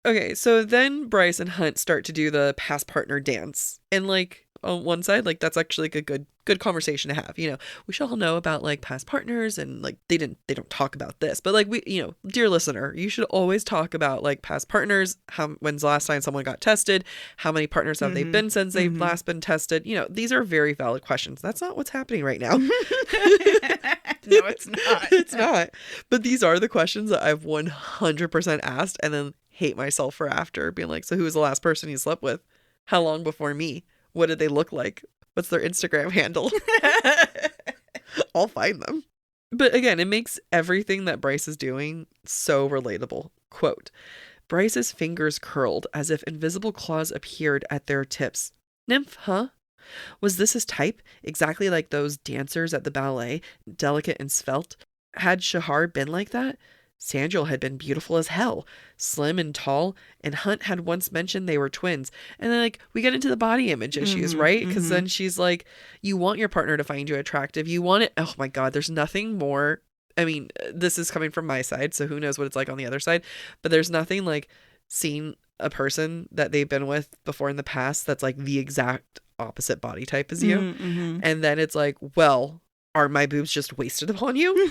Okay, so then Bryce and Hunt start to do the past partner dance. And like on one side, like that's actually like a good conversation to have. You know, we should all know about like past partners and like they don't talk about this. But like we, you know, dear listener, you should always talk about like past partners. When's the last time someone got tested? How many partners have they been since they've last been tested? You know, these are very valid questions. That's not what's happening right now. No, it's not. It's not. But these are the questions that I've 100% asked and then hate myself for after being like, so who was the last person you slept with? How long before me? What did they look like? What's their Instagram handle? I'll find them. But again, it makes everything that Bryce is doing so relatable. Quote, Bryce's fingers curled as if invisible claws appeared at their tips. Nymph, huh? Was this his type? Exactly like those dancers at the ballet, delicate and svelte? Had Shahar been like that? Sandriel had been beautiful as hell, slim and tall, and Hunt had once mentioned they were twins. And then, like, we get into the body image issues, right? Because then she's like, you want your partner to find you attractive. You want it. Oh my God, there's nothing more. I mean, this is coming from my side, so who knows what it's like on the other side. But there's nothing like seeing a person that they've been with before in the past that's like the exact opposite body type as you. And then it's like, well, are my boobs just wasted upon you?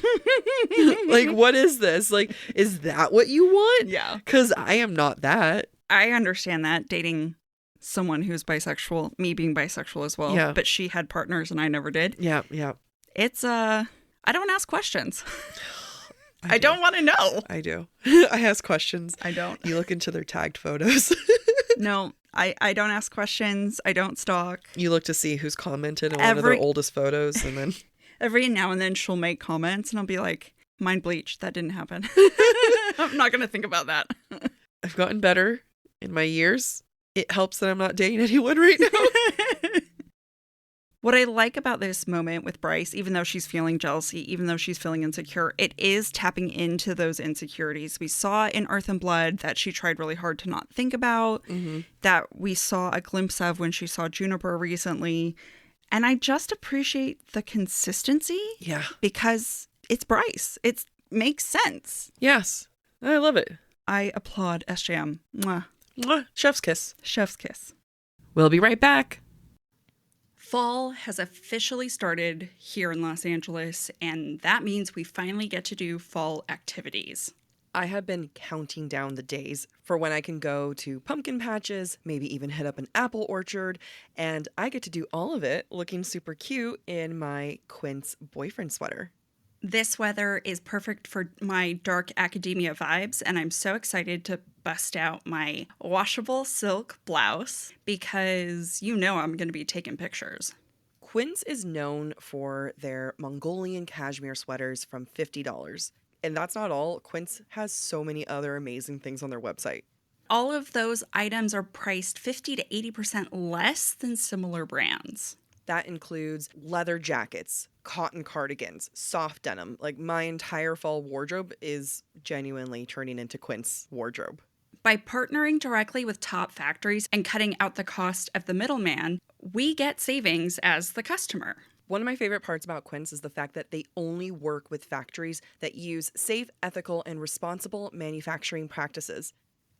Like, what is this? Like, is that what you want? Yeah. Because I am not that. I understand that dating someone who's bisexual, me being bisexual as well. Yeah. But she had partners and I never did. Yeah. It's, I don't ask questions. I don't want to know. I do. I ask questions. I don't. You look into their tagged photos. No, I don't ask questions. I don't stalk. You look to see who's commented on one of their oldest photos and then... Every now and then she'll make comments and I'll be like, mind bleached. That didn't happen. I'm not going to think about that. I've gotten better in my years. It helps that I'm not dating anyone right now. What I like about this moment with Bryce, even though she's feeling jealousy, even though she's feeling insecure, it is tapping into those insecurities. We saw in Earth and Blood that she tried really hard to not think about, that we saw a glimpse of when she saw Juniper recently. And I just appreciate the consistency. Yeah. Because it's Bryce. It makes sense. Yes. I love it. I applaud SJM. Mwah. Mwah. Chef's kiss. Chef's kiss. We'll be right back. Fall has officially started here in Los Angeles, and that means we finally get to do fall activities. I have been counting down the days for when I can go to pumpkin patches, maybe even hit up an apple orchard, and I get to do all of it looking super cute in my Quince boyfriend sweater. This weather is perfect for my dark academia vibes, and I'm so excited to bust out my washable silk blouse because you know I'm going to be taking pictures. Quince is known for their Mongolian cashmere sweaters from $50. And that's not all. Quince has so many other amazing things on their website. All of those items are priced 50 to 80% less than similar brands. That includes leather jackets, cotton cardigans, soft denim. Like my entire fall wardrobe is genuinely turning into Quince wardrobe. By partnering directly with top factories and cutting out the cost of the middleman, we get savings as the customer. One of my favorite parts about Quince is the fact that they only work with factories that use safe, ethical, and responsible manufacturing practices.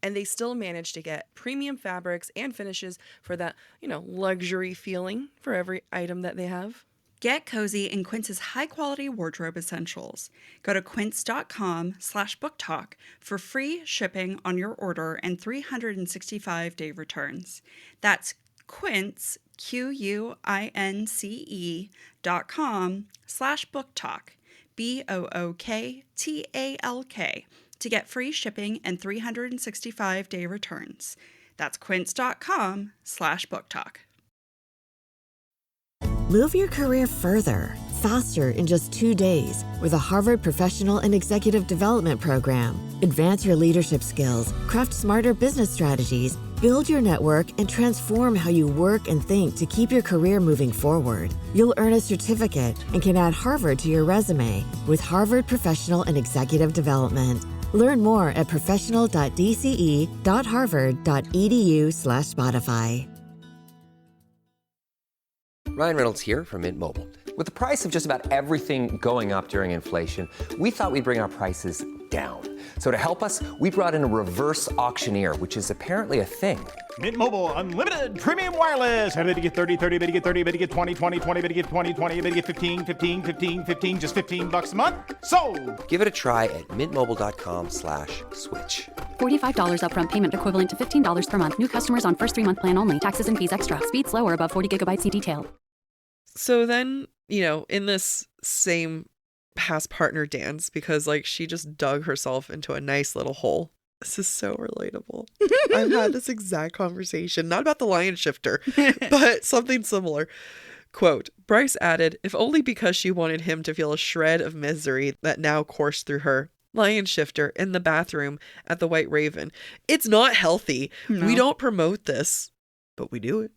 And they still manage to get premium fabrics and finishes for that, luxury feeling for every item that they have. Get cozy in Quince's high-quality wardrobe essentials. Go to quince.com/booktalk for free shipping on your order and 365-day returns. That's Quince, QUINCE.com/booktalk. BOOKTALK, to get free shipping and 365-day returns. That's quince.com/booktalk. Move your career further, faster in just 2 days with a Harvard Professional and Executive Development Program. Advance your leadership skills, craft smarter business strategies, build your network, and transform how you work and think to keep your career moving forward. You'll earn a certificate and can add Harvard to your resume with Harvard Professional and Executive Development. Learn more at professional.dce.harvard.edu/Spotify. Ryan Reynolds here from Mint Mobile. With the price of just about everything going up during inflation, we thought we'd bring our prices down. So to help us, we brought in a reverse auctioneer, which is apparently a thing. Mint Mobile Unlimited Premium Wireless. How to get 30, 30, bit to get 30, bit to get 20, 20, 20, bit to get 20, 20, bit to get 15, 15, 15, 15, just $15 a month? Sold! Give it a try at mintmobile.com/switch. $45 upfront payment equivalent to $15 per month. New customers on first 3-month plan only. Taxes and fees extra. Speed slower above 40 gigabytes. See detail. So then, in this same past partner dance, because like she just dug herself into a nice little hole. This is so relatable. I've had this exact conversation, not about the lion shifter, but something similar. Quote, Bryce added, if only because she wanted him to feel a shred of misery that now coursed through her. Lion shifter in the bathroom at the White Raven. It's not healthy. No. We don't promote this, but we do it.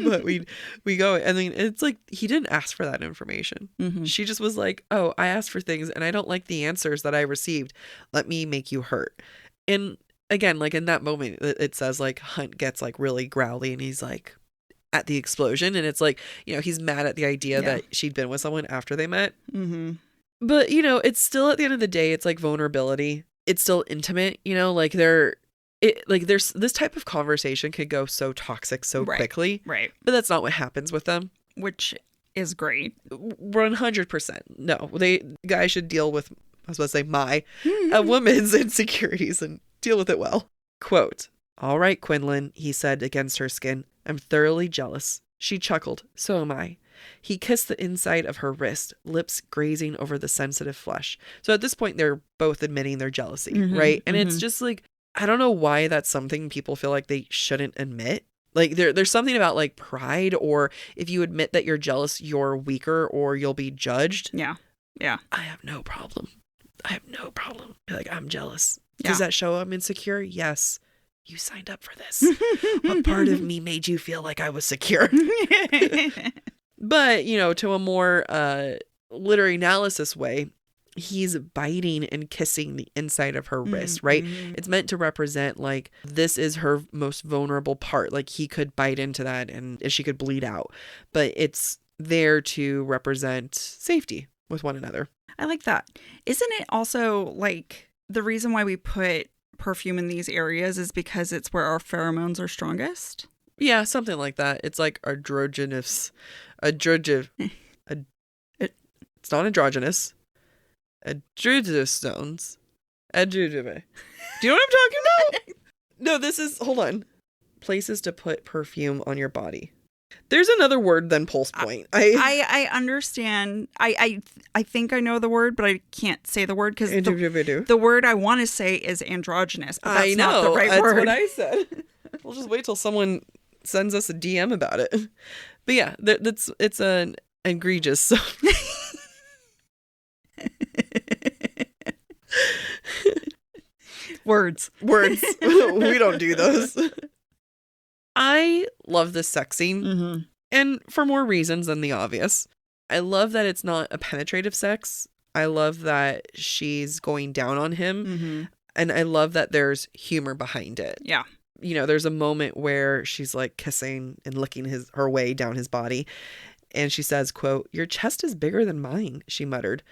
But we go. I mean, it's like he didn't ask for that information. Mm-hmm. She just was like, oh, I asked for things and I don't like the answers that I received. Let me make you hurt. And again, like in that moment, it says like Hunt gets like really growly and he's like at the explosion. And it's like, he's mad at the idea that she'd been with someone after they met. Mm-hmm. But, it's still at the end of the day, it's like vulnerability. It's still intimate, like there's this type of conversation could go so toxic so quickly. Right. But that's not what happens with them. Which is great. 100%. No, guys should deal with, I was about to say a woman's insecurities and deal with it well. Quote, all right, Quinlan, he said against her skin. I'm thoroughly jealous. She chuckled. So am I. He kissed the inside of her wrist, lips grazing over the sensitive flesh. So at this point, they're both admitting their jealousy, right? And it's just like, I don't know why that's something people feel like they shouldn't admit. Like there's something about like pride, or if you admit that you're jealous, you're weaker or you'll be judged. Yeah. Yeah. I have no problem. Like, I'm jealous. Yeah. Does that show I'm insecure? Yes. You signed up for this. What part of me made you feel like I was secure? But, to a more literary analysis way, he's biting and kissing the inside of her wrist, right? It's meant to represent like this is her most vulnerable part. Like he could bite into that and she could bleed out, but it's there to represent safety with one another. I like that. Isn't it also like the reason why we put perfume in these areas is because it's where our pheromones are strongest? Yeah, something like that. It's like androgynous. It's not androgynous. Adrenostones. Do you know what I'm talking about? No, hold on. Places to put perfume on your body. There's another word than pulse point. I understand. I think I know the word, but I can't say the word because the word I want to say is androgynous, but that's not the right word. That's what I said. We'll just wait till someone sends us a DM about it. But yeah, it's an egregious. Words. We don't do those. I love this sex scene, and for more reasons than the obvious. I love that it's not a penetrative sex. I love that she's going down on him, and I love that there's humor behind it. Yeah. There's a moment where she's like kissing and licking her way down his body, and she says, quote, your chest is bigger than mine, she muttered.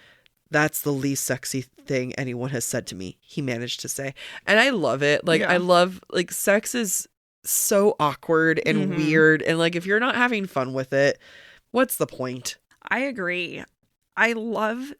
That's the least sexy thing anyone has said to me, he managed to say. And I love it. Like, I love, like, sex is so awkward and weird. And, like, if you're not having fun with it, what's the point? I agree. I love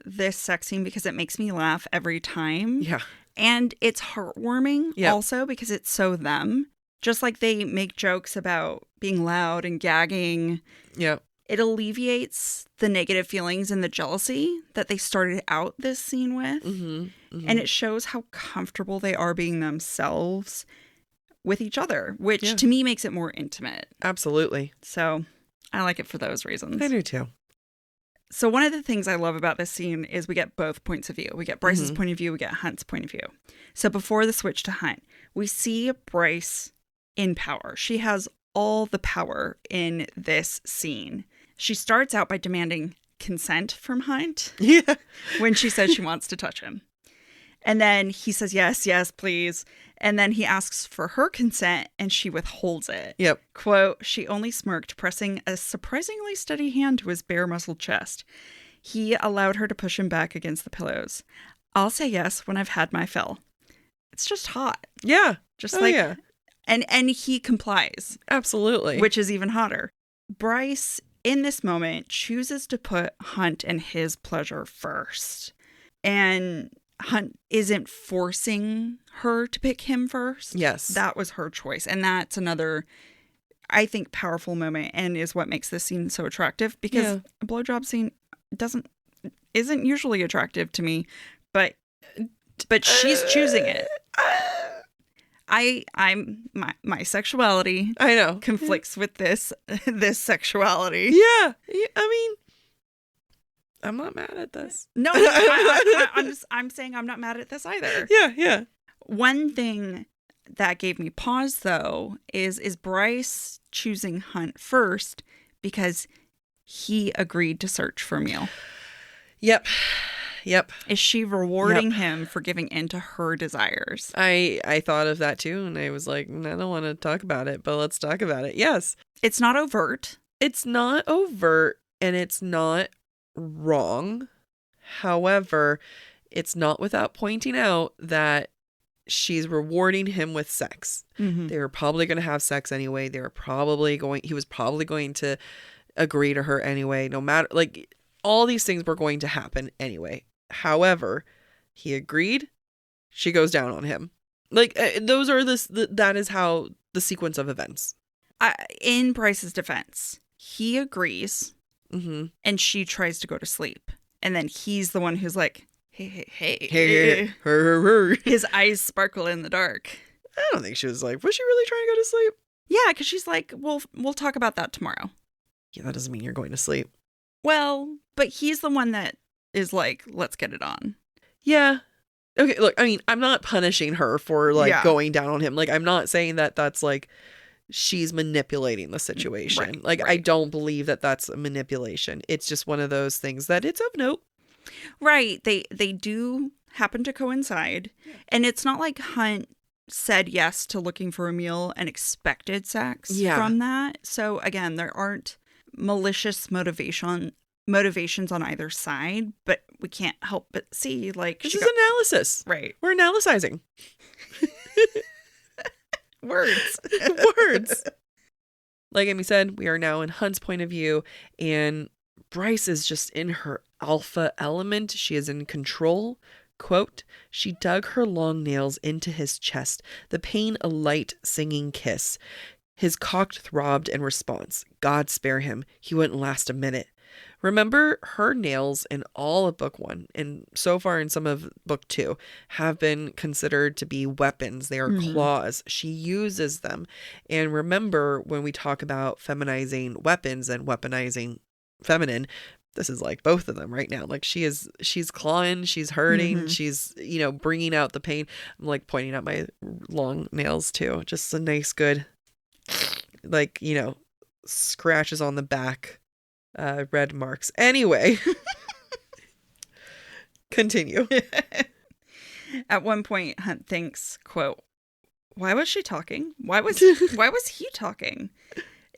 this sex scene because it makes me laugh every time. Yeah. And it's heartwarming also because it's so them. Just like they make jokes about being loud and gagging. Yeah. It alleviates the negative feelings and the jealousy that they started out this scene with. And it shows how comfortable they are being themselves with each other, which to me makes it more intimate. Absolutely. So I like it for those reasons. I do too. So one of the things I love about this scene is we get both points of view. We get Bryce's point of view, we get Hunt's point of view. So before the switch to Hunt, we see Bryce in power. She has all the power in this scene. She starts out by demanding consent from Hunt when she says she wants to touch him. And then he says, yes, yes, please. And then he asks for her consent and she withholds it. Yep. Quote, she only smirked, pressing a surprisingly steady hand to his bare muscled chest. He allowed her to push him back against the pillows. I'll say yes when I've had my fill. It's just hot. Yeah. Just and he complies. Absolutely. Which is even hotter. Bryce, in this moment, chooses to put Hunt and his pleasure first. And Hunt isn't forcing her to pick him first. Yes. That was her choice. And that's another, I think, powerful moment and is what makes this scene so attractive, because a blowjob scene isn't usually attractive to me, but she's choosing it. My sexuality, I know, conflicts with this sexuality. Yeah. I mean, I'm not mad at this. No, I'm saying I'm not mad at this either. Yeah. One thing that gave me pause, though, is Bryce choosing Hunt first because he agreed to search for Emile. Yep. Is she rewarding him for giving in to her desires? I thought of that too, and I was like, I don't want to talk about it, but let's talk about it. Yes. It's not overt. It's not overt, and it's not wrong. However, it's not without pointing out that she's rewarding him with sex. They were probably going to have sex anyway. He was probably going to agree to her anyway, no matter, like, all these things were going to happen anyway. However, he agreed. She goes down on him. Like, those are that is how the sequence of events. In Bryce's defense, he agrees. And she tries to go to sleep. And then he's the one who's like, hey. His eyes sparkle in the dark. I don't think she was like, was she really trying to go to sleep? Yeah, because she's like, we'll talk about that tomorrow. Yeah, that doesn't mean you're going to sleep. Well, but he's the one that is like, let's get it on. Yeah. Okay, look, I mean, I'm not punishing her for going down on him. Like, I'm not saying that that's like she's manipulating the situation. Right. I don't believe that that's a manipulation. It's just one of those things that it's of note. Right. They do happen to coincide. Yeah. And it's not like Hunt said yes to looking for Emile and expected sex from that. So again, there aren't malicious motivations on either side, but we can't help but see, like, this is analysis. Right. We're analyzing. Words. Like Amy said, we are now in Hunt's point of view, and Bryce is just in her alpha element. She is in control. Quote, she dug her long nails into his chest, the pain a light singing kiss. His cock throbbed in response. God spare him. He wouldn't last a minute. Remember, her nails in all of book 1 and so far in some of book 2 have been considered to be weapons. They are claws. She uses them. And remember, when we talk about feminizing weapons and weaponizing feminine, this is like both of them right now. Like, she's clawing, she's hurting, she's, bringing out the pain. I'm like pointing out my long nails too. Just a nice, good, scratches on the back. Red marks. Anyway, continue. At one point, Hunt thinks, quote, why was she talking? Why was he talking?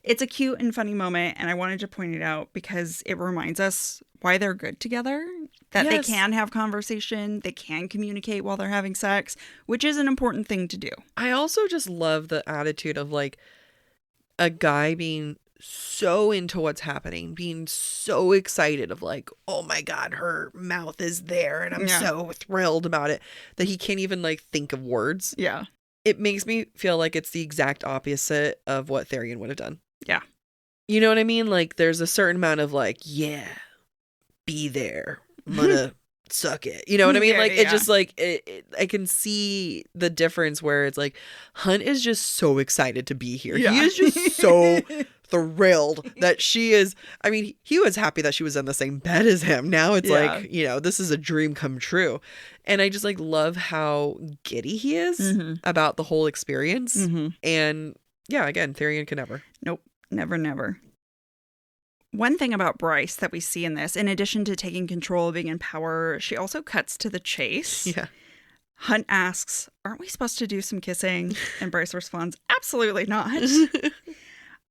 It's a cute and funny moment, and I wanted to point it out because it reminds us why they're good together, that they can have conversation, they can communicate while they're having sex, which is an important thing to do. I also just love the attitude of, like, a guy being so into what's happening, being so excited of, like, oh my God, her mouth is there and I'm so thrilled about it, that he can't even, like, think of words. Yeah. It makes me feel like it's the exact opposite of what Tharion would have done. Yeah. You know what I mean? Like, there's a certain amount of like, yeah, be there. I'm gonna suck it. You know what I mean? Yeah, like, yeah. it just like, I can see the difference where it's like, Hunt is just so excited to be here. Yeah. He is just so thrilled that she is. I mean, he was happy that she was in the same bed as him. Now it's like, you know, this is a dream come true. And I just like love how giddy he is about the whole experience. And yeah, again, Tharion can never. Nope. Never. One thing about Bryce that we see in this, in addition to taking control, being in power, she also cuts to the chase. Yeah. Hunt asks, aren't we supposed to do some kissing? And Bryce responds, absolutely not.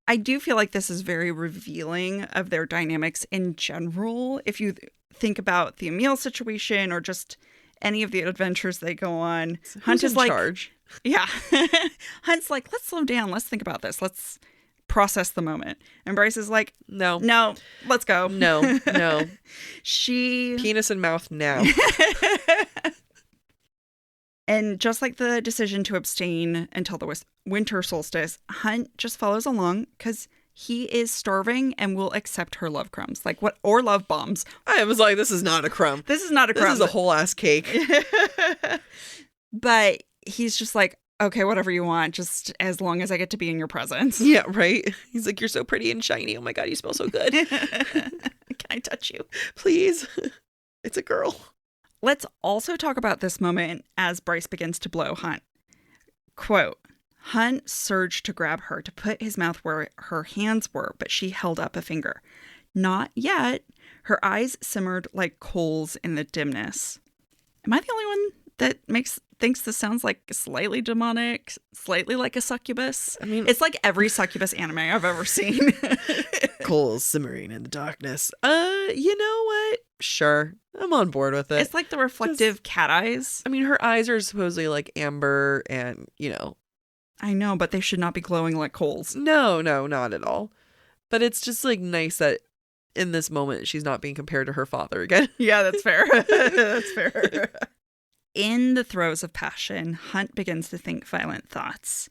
I do feel like this is very revealing of their dynamics in general. If you think about the Emile situation or just any of the adventures they go on, Hunt is like, charge? Yeah. Hunt's like, let's slow down. Let's think about this. Let's process the moment. And Bryce is like, no, let's go. No. She Penis in mouth now. And just like the decision to abstain until the winter solstice, Hunt just follows along because he is starving and will accept her love crumbs, like what, or love bombs. I was like, this is not a crumb. This is not a crumb. This is a whole ass cake. But he's just like, okay, whatever you want, just as long as I get to be in your presence. Yeah, right. He's like, you're so pretty and shiny. Oh my God, you smell so good. Can I touch you? Please. It's a girl. Let's also talk about this moment as Bryce begins to blow Hunt. Quote, Hunt surged to grab her, to put his mouth where her hands were, but she held up a finger. Not yet. Her eyes simmered like coals in the dimness. Am I the only one that thinks this sounds like slightly demonic, slightly like a succubus? I mean, it's like every succubus anime I've ever seen. Coals simmering in the darkness. You know what? Sure. I'm on board with it. It's like the reflective cat eyes. I mean, her eyes are supposedly like amber and, you know. I know, but they should not be glowing like coals. No, not at all. But it's just like nice that in this moment she's not being compared to her father again. Yeah, that's fair. That's fair. In the throes of passion, Hunt begins to think violent thoughts.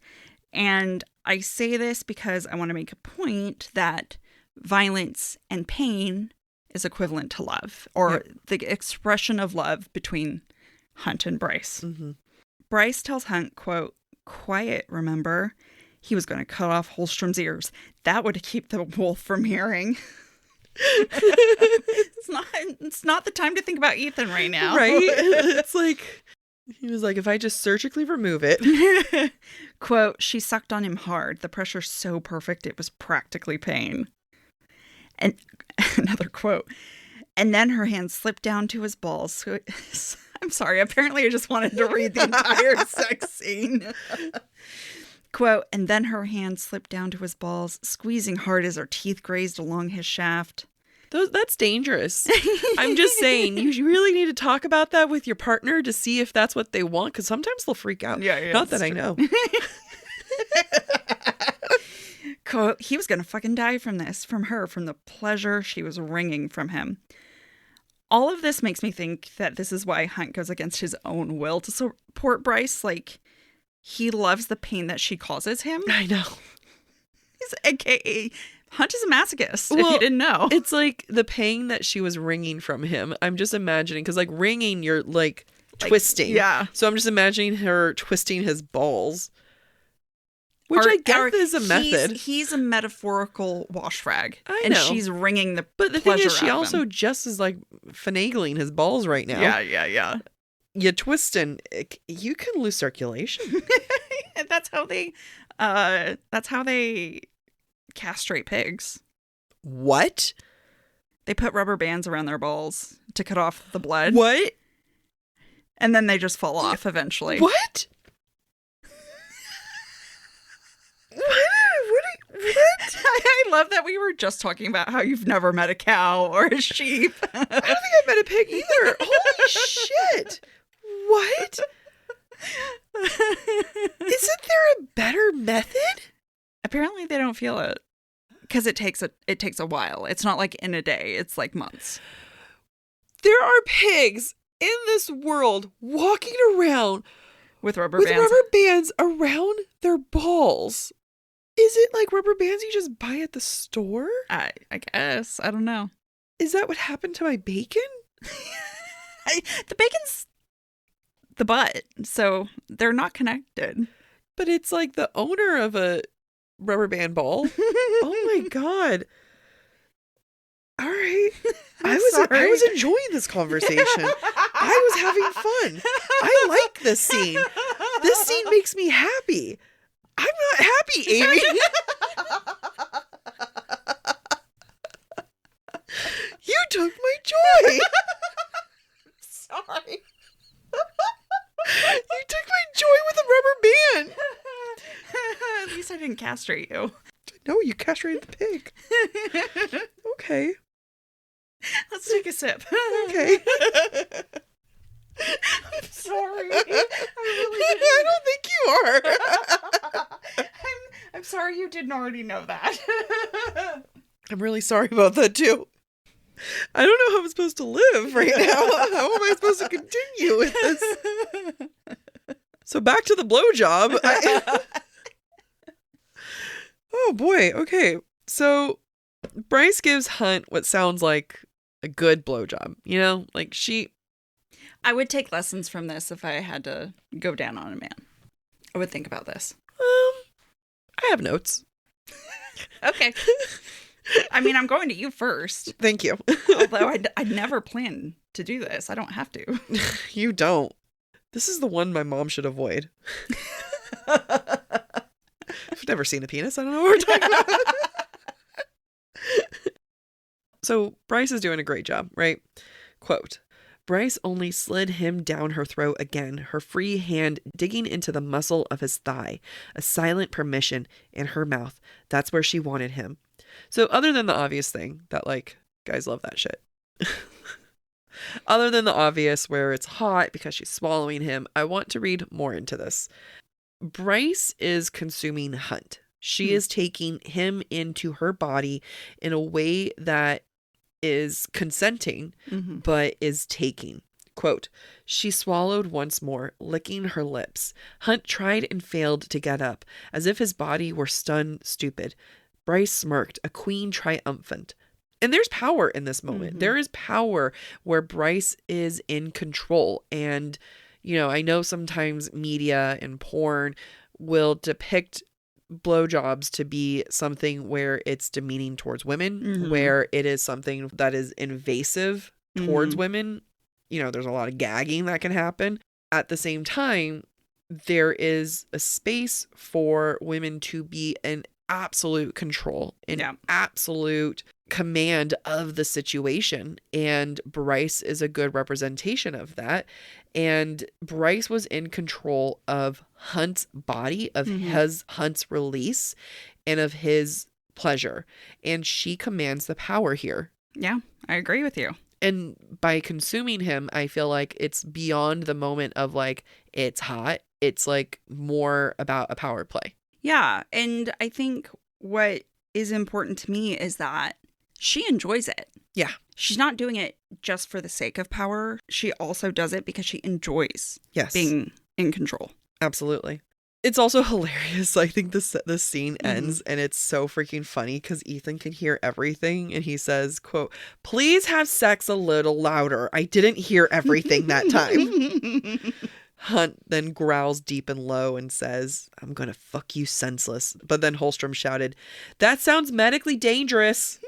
And I say this because I want to make a point that violence and pain is equivalent to love, or the expression of love between Hunt and Bryce. Mm-hmm. Bryce tells Hunt, quote, quiet, remember? He was going to cut off Holstrom's ears. That would keep the wolf from hearing. It's not the time to think about Ithan right now. Right? It's like, he was like, if I just surgically remove it. Quote, she sucked on him hard. The pressure so perfect it was practically pain. And another quote, and then her hand slipped down to his balls. So I'm sorry, apparently I just wanted to read the entire sex scene. Quote, and then her hand slipped down to his balls, squeezing hard as her teeth grazed along his shaft. That's dangerous. I'm just saying, you really need to talk about that with your partner to see if that's what they want, because sometimes they'll freak out. Yeah, not that I know. Quote, he was going to fucking die from this, from her, from the pleasure she was wringing from him. All of this makes me think that this is why Hunt goes against his own will to support Bryce. Like, he loves the pain that she causes him. I know. He's AKA Hunt is a masochist, if you didn't know. It's like the pain that she was wringing from him. I'm just imagining, because like wringing, you're like twisting. Yeah. So I'm just imagining her twisting his balls. Which I guess is a method. He's a metaphorical wash rag. I know. And she's wringing the But the thing is, she out of also him. just is like finagling his balls right now. Yeah. You twist and you can lose circulation. That's how they castrate pigs. What? They put rubber bands around their balls to cut off the blood. What? And then they just fall off eventually. What? What? I love that we were just talking about how you've never met a cow or a sheep. I don't think I've met a pig either. Holy shit. What? Isn't there a better method? Apparently they don't feel it. Because it takes a while. It's not like in a day. It's like months. There are pigs in this world walking around with rubber bands around their balls. Is it like rubber bands you just buy at the store? I guess. I don't know. Is that what happened to my bacon? The bacon's the butt, so they're not connected. But it's like the owner of a rubber band ball. Oh my God. All right. I was enjoying this conversation. I was having fun. I like this scene. This scene makes me happy. I'm not happy, Amy. You took my joy. Sorry. You took my joy with a rubber band. At least I didn't castrate you. No, you castrated the pig. Okay. Let's take a sip. Okay. I'm sorry. I don't think you are. I'm sorry you didn't already know that. I'm really sorry about that too. I don't know how I'm supposed to live right now. How am I supposed to continue with this? So back to the blowjob. Oh boy. Okay. So Bryce gives Hunt what sounds like a good blowjob. You know, like I would take lessons from this if I had to go down on a man. I would think about this. I have notes. Okay. I mean, I'm going to you first. Thank you. Although I'd never plan to do this. I don't have to. You don't. This is the one my mom should avoid. I've never seen a penis. I don't know what we're talking about. So Bryce is doing a great job, right? Quote, Bryce only slid him down her throat again, her free hand digging into the muscle of his thigh, a silent permission in her mouth. That's where she wanted him. So other than the obvious thing that, like, guys love that shit. Other than the obvious where it's hot because she's swallowing him, I want to read more into this. Bryce is consuming Hunt. She is taking him into her body in a way that is consenting, but is taking. Quote, she swallowed once more, licking her lips. Hunt tried and failed to get up, as if his body were stunned stupid. Bryce smirked, a queen triumphant. And there's power in this moment. There is power where Bryce is in control. And, you know, I know sometimes media and porn will depict blowjobs to be something where it's demeaning towards women, where it is something that is invasive towards women. You know, there's a lot of gagging that can happen. At the same time, there is a space for women to be in absolute control, in absolute command of the situation. And Bryce is a good representation of that. And Bryce was in control of Hunt's body, of Hunt's release, and of his pleasure. And she commands the power here. Yeah, I agree with you. And by consuming him, I feel like it's beyond the moment of like, it's hot. It's like more about a power play. Yeah. And I think what is important to me is that she enjoys it. Yeah. She's not doing it just for the sake of power. She also does it because she enjoys being in control. Absolutely. It's also hilarious. I think this scene ends and it's so freaking funny because Ithan can hear everything. And he says, quote, please have sex a little louder. I didn't hear everything that time. Hunt then growls deep and low and says, I'm going to fuck you senseless. But then Holstrom shouted, that sounds medically dangerous.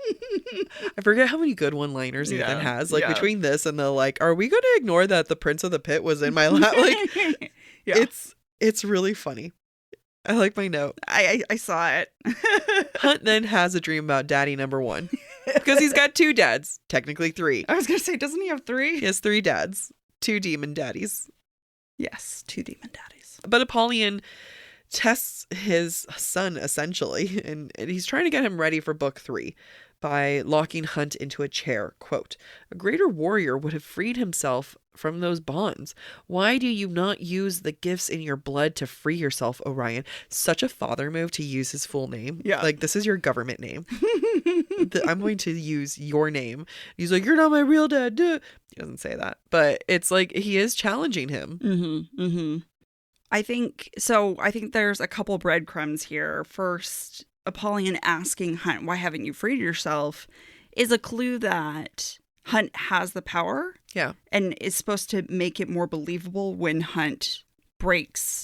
I forget how many good one-liners Ithan has. Like between this and the like, are we going to ignore that the Prince of the Pit was in my lap? Like, it's really funny. I like my note. I saw it. Hunt then has a dream about daddy number one. Because he's got two dads. Technically three. I was going to say, doesn't he have three? He has three dads. Two demon daddies. Yes, two demon daddies. But Apollion tests his son, essentially, and he's trying to get him ready for book 3 by locking Hunt into a chair. Quote, a greater warrior would have freed himself from those bonds. Why do you not use the gifts in your blood to free yourself, Orion? Such a father move to use his full name. Yeah. Like, this is your government name. I'm going to use your name. He's like, you're not my real dad. Duh. He doesn't say that. But it's like, he is challenging him. I think there's a couple breadcrumbs here. First, Apollion asking Hunt, why haven't you freed yourself, is a clue that Hunt has the power. Yeah. And is supposed to make it more believable when Hunt breaks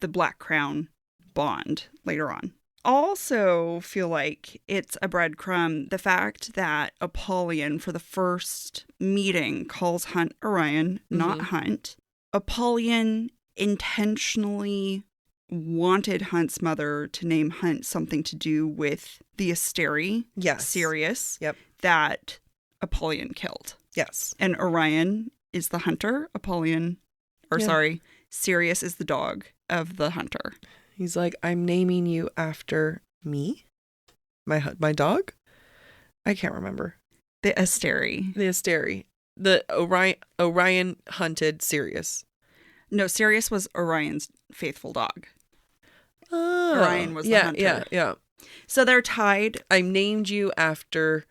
the Black Crown bond later on. Also feel like it's a breadcrumb, the fact that Apollion, for the first meeting, calls Hunt Orion, not Hunt. Apollyon intentionally wanted Hunt's mother to name Hunt something to do with the Asteri, Sirius, that Apollyon killed. Yes. And Orion is the hunter, Sirius is the dog of the hunter. He's like, I'm naming you after me? My dog? I can't remember. The Asteri. The Orion hunted Sirius. No, Sirius was Orion's faithful dog. Oh. Orion was the hunter. Yeah. So they're tied. I named you after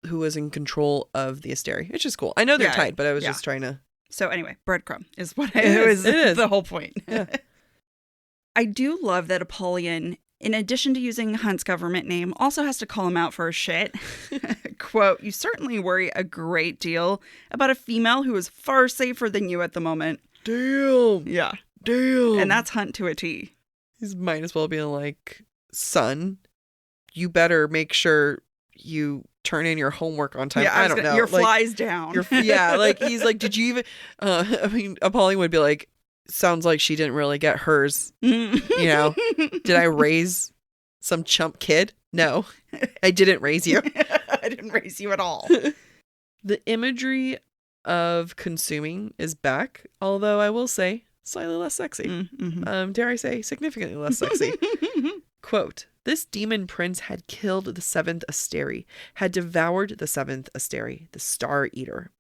who was in control of the Asteri, which is cool. I know they're tied, but I was just trying to... So anyway, breadcrumb is what it is the whole point. Yeah. I do love that Apollion, in addition to using Hunt's government name, also has to call him out for his shit. Quote, you certainly worry a great deal about a female who is far safer than you at the moment. Damn. Yeah. Damn. And that's Hunt to a T. He might as well be like, son, you better make sure you turn in your homework on time. Yeah, I don't know. Your fly's down. He's like, did you even... Apollion would be like, sounds like she didn't really get hers. Did I raise some chump kid? No, I didn't raise you. I didn't raise you at all. The imagery of consuming is back, although I will say slightly less sexy. Mm-hmm. Dare I say significantly less sexy. Quote, this demon prince had killed the 7th Asteri, had devoured the 7th Asteri, the Star Eater.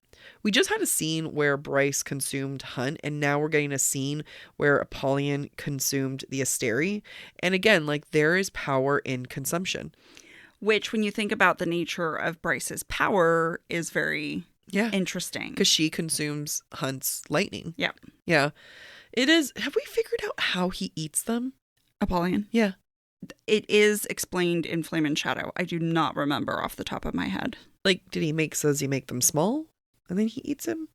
We just had a scene where Bryce consumed Hunt, and now we're getting a scene where Apollion consumed the Asteri. And again, like, there is power in consumption. Which, when you think about the nature of Bryce's power, is very interesting. Because she consumes Hunt's lightning. Yeah. Yeah. It is. Have we figured out how he eats them? Apollyon? Yeah. It is explained in Flame and Shadow. I do not remember off the top of my head. Like, does he make them small and then he eats them?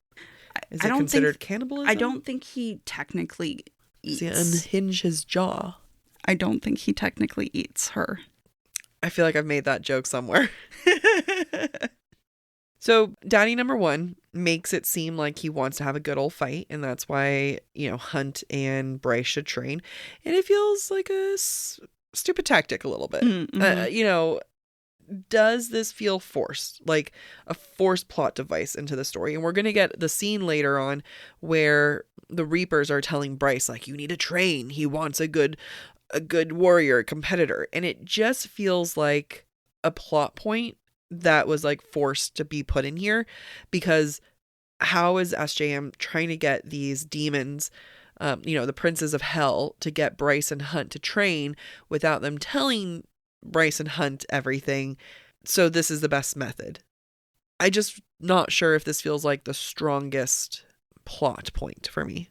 Is it considered cannibalism? I don't think he technically eats. Does he unhinge his jaw? I don't think he technically eats her. I feel like I've made that joke somewhere. So Daddy number 1 makes it seem like he wants to have a good old fight, and that's why, Hunt and Bryce should train. And it feels like a stupid tactic a little bit. Mm-hmm. Does this feel forced? Like a forced plot device into the story? And we're going to get the scene later on where the Reapers are telling Bryce, like, you need to train. He wants a good warrior, competitor. And it just feels like a plot point that was like forced to be put in here, because how is SJM trying to get these demons, the princes of hell, to get Bryce and Hunt to train without them telling Bryce and Hunt everything? So this is the best method. I just not sure if this feels like the strongest plot point for me.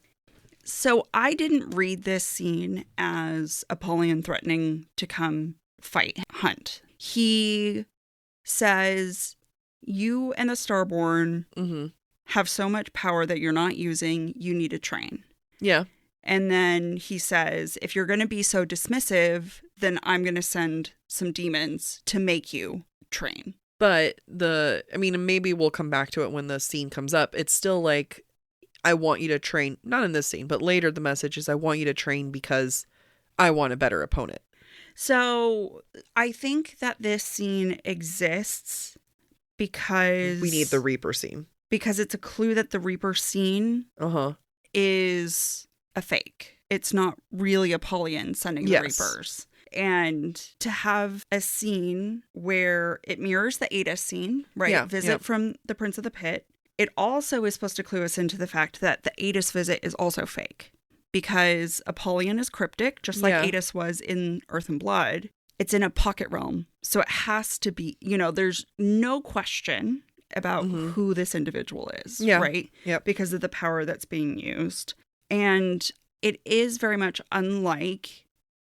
So I didn't read this scene as Apollion threatening to come fight Hunt. He says, you and the Starborn have so much power that you're not using. You need to train. Yeah. And then he says, if you're going to be so dismissive, then I'm going to send some demons to make you train. But maybe we'll come back to it when the scene comes up. It's still like, I want you to train, not in this scene, but later the message is, I want you to train because I want a better opponent. So I think that this scene exists because we need the Reaper scene. Because it's a clue that the Reaper scene is a fake. It's not really Apollion sending the Reapers. And to have a scene where it mirrors the Aidas scene, right? Yeah, Visit from the Prince of the Pit. It also is supposed to clue us into the fact that the Aidas visit is also fake. Because Apollion is cryptic, just like Aidas was in Earth and Blood. It's in a pocket realm. So it has to be, there's no question about who this individual is, right? Yep. Because of the power that's being used. And it is very much unlike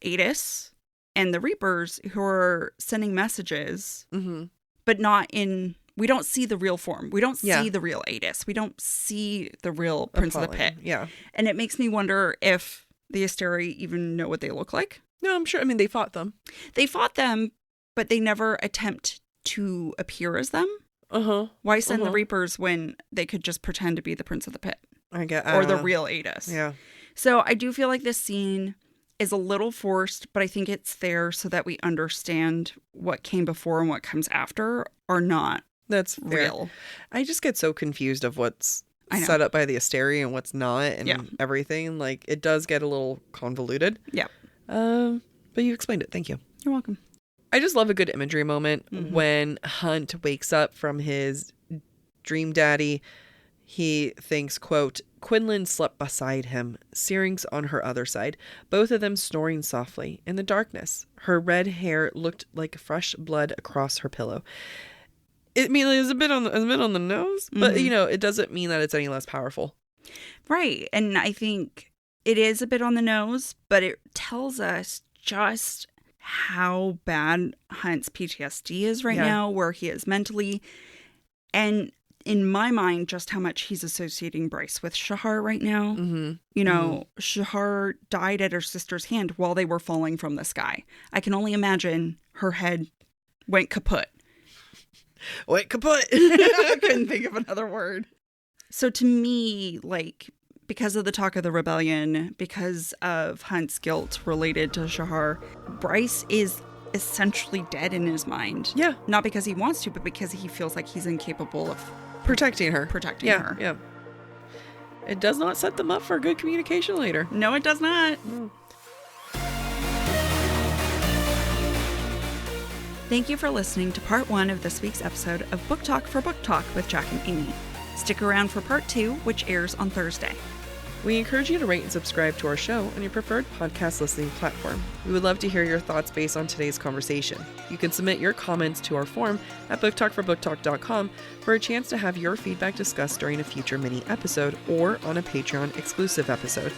Aidas and the Reapers, who are sending messages, but not in... We don't see the real form. We don't see the real Aidas. We don't see the real Prince Apollion. of the Pit. Yeah. And it makes me wonder if the Asteri even know what they look like. No, I'm sure. I mean, they fought them. They fought them, but they never attempt to appear as them. Why send the Reapers when they could just pretend to be the Prince of the Pit? Or the real Aidas. Yeah. So I do feel like this scene is a little forced, but I think it's there so that we understand what came before and what comes after are not That's fair. real. I just get so confused of what's set up by the Asteri and what's not and everything. Like, it does get a little convoluted. Yeah. But you explained it. Thank you. You're welcome. I just love a good imagery moment when Hunt wakes up from his dream daddy. He thinks, quote, Quinlan slept beside him, Syrinx on her other side, both of them snoring softly in the darkness. Her red hair looked like fresh blood across her pillow. It is a bit on the nose, but it doesn't mean that it's any less powerful. Right. And I think it is a bit on the nose, but it tells us just how bad Hunt's PTSD is right now, where he is mentally. And in my mind, just how much he's associating Bryce with Shahar right now. Shahar died at her sister's hand while they were falling from the sky. I can only imagine her head went kaput. Wait, kaput. I couldn't think of another word. So to me, like, because of the talk of the rebellion, because of Hunt's guilt related to Shahar, Bryce is essentially dead in his mind. Yeah. Not because he wants to, but because he feels like he's incapable of protecting her. her. Yeah. It does not set them up for good communication later. No, it does not. No. Thank you for listening to part 1 of this week's episode of Book Talk for Book Talk with Jac and Amy. Stick around for part 2, which airs on Thursday. We encourage you to rate and subscribe to our show on your preferred podcast listening platform. We would love to hear your thoughts based on today's conversation. You can submit your comments to our form at booktalkforbooktalk.com for a chance to have your feedback discussed during a future mini episode or on a Patreon exclusive episode.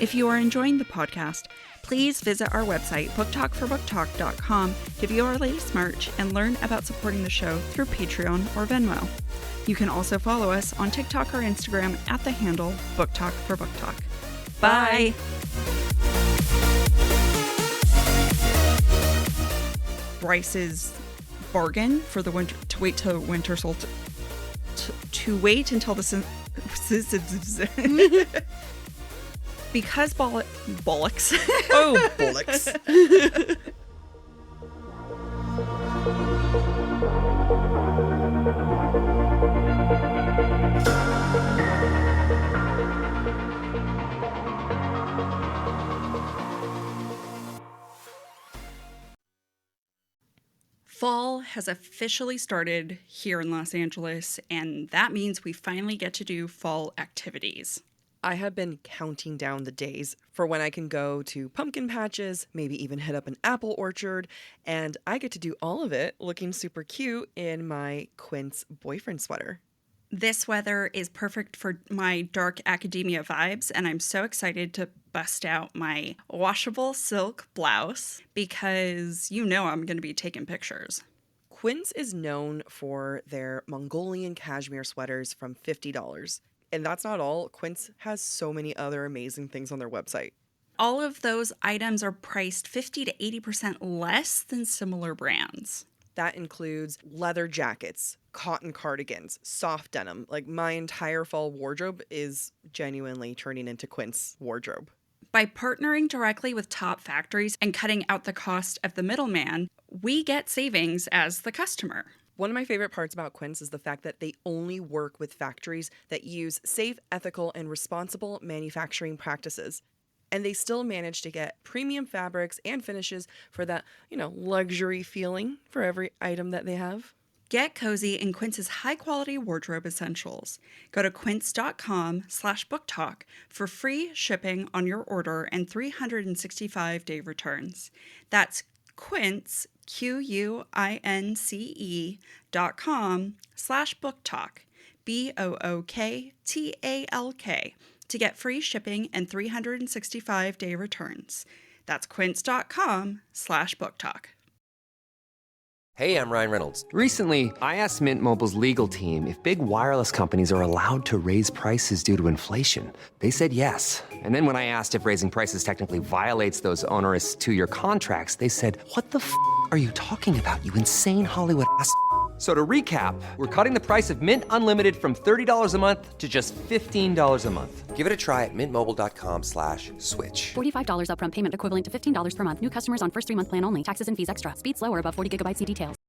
If you are enjoying the podcast, please visit our website, booktalkforbooktalk.com, to view our latest merch and learn about supporting the show through Patreon or Venmo. You can also follow us on TikTok or Instagram at the handle booktalkforbooktalk. Bye! Bryce's bargain for the winter to wait till winter solstice to wait until the because bollocks. Oh, bollocks. Fall has officially started here in Los Angeles, and that means we finally get to do fall activities. I have been counting down the days for when I can go to pumpkin patches, maybe even hit up an apple orchard, and I get to do all of it looking super cute in my Quince boyfriend sweater. This weather is perfect for my dark academia vibes, and I'm so excited to bust out my washable silk blouse because I'm going to be taking pictures. Quince is known for their Mongolian cashmere sweaters from $50. And that's not all. Quince has so many other amazing things on their website. All of those items are priced 50 to 80% less than similar brands. That includes leather jackets, cotton cardigans, soft denim. Like, my entire fall wardrobe is genuinely turning into Quince wardrobe. By partnering directly with top factories and cutting out the cost of the middleman, we get savings as the customer. One of my favorite parts about Quince is the fact that they only work with factories that use safe, ethical, and responsible manufacturing practices. And they still manage to get premium fabrics and finishes for that, luxury feeling for every item that they have. Get cozy in Quince's high-quality wardrobe essentials. Go to quince.com/booktalk for free shipping on your order and 365-day returns. That's Quince, QUINCE.com/booktalk, BOOKTALK, to to get free shipping and 365-day returns. That's quince.com/booktalk. Hey, I'm Ryan Reynolds. Recently, I asked Mint Mobile's legal team if big wireless companies are allowed to raise prices due to inflation. They said yes. And then when I asked if raising prices technically violates those onerous two-year contracts, they said, "What the f*** are you talking about, you insane Hollywood ass?" So to recap, we're cutting the price of Mint Unlimited from $30 a month to just $15 a month. Give it a try at mintmobile.com/switch. $45 upfront payment equivalent to $15 per month. New customers on first 3-month plan only. Taxes and fees extra. Speed slower above 40 gigabytes. See details.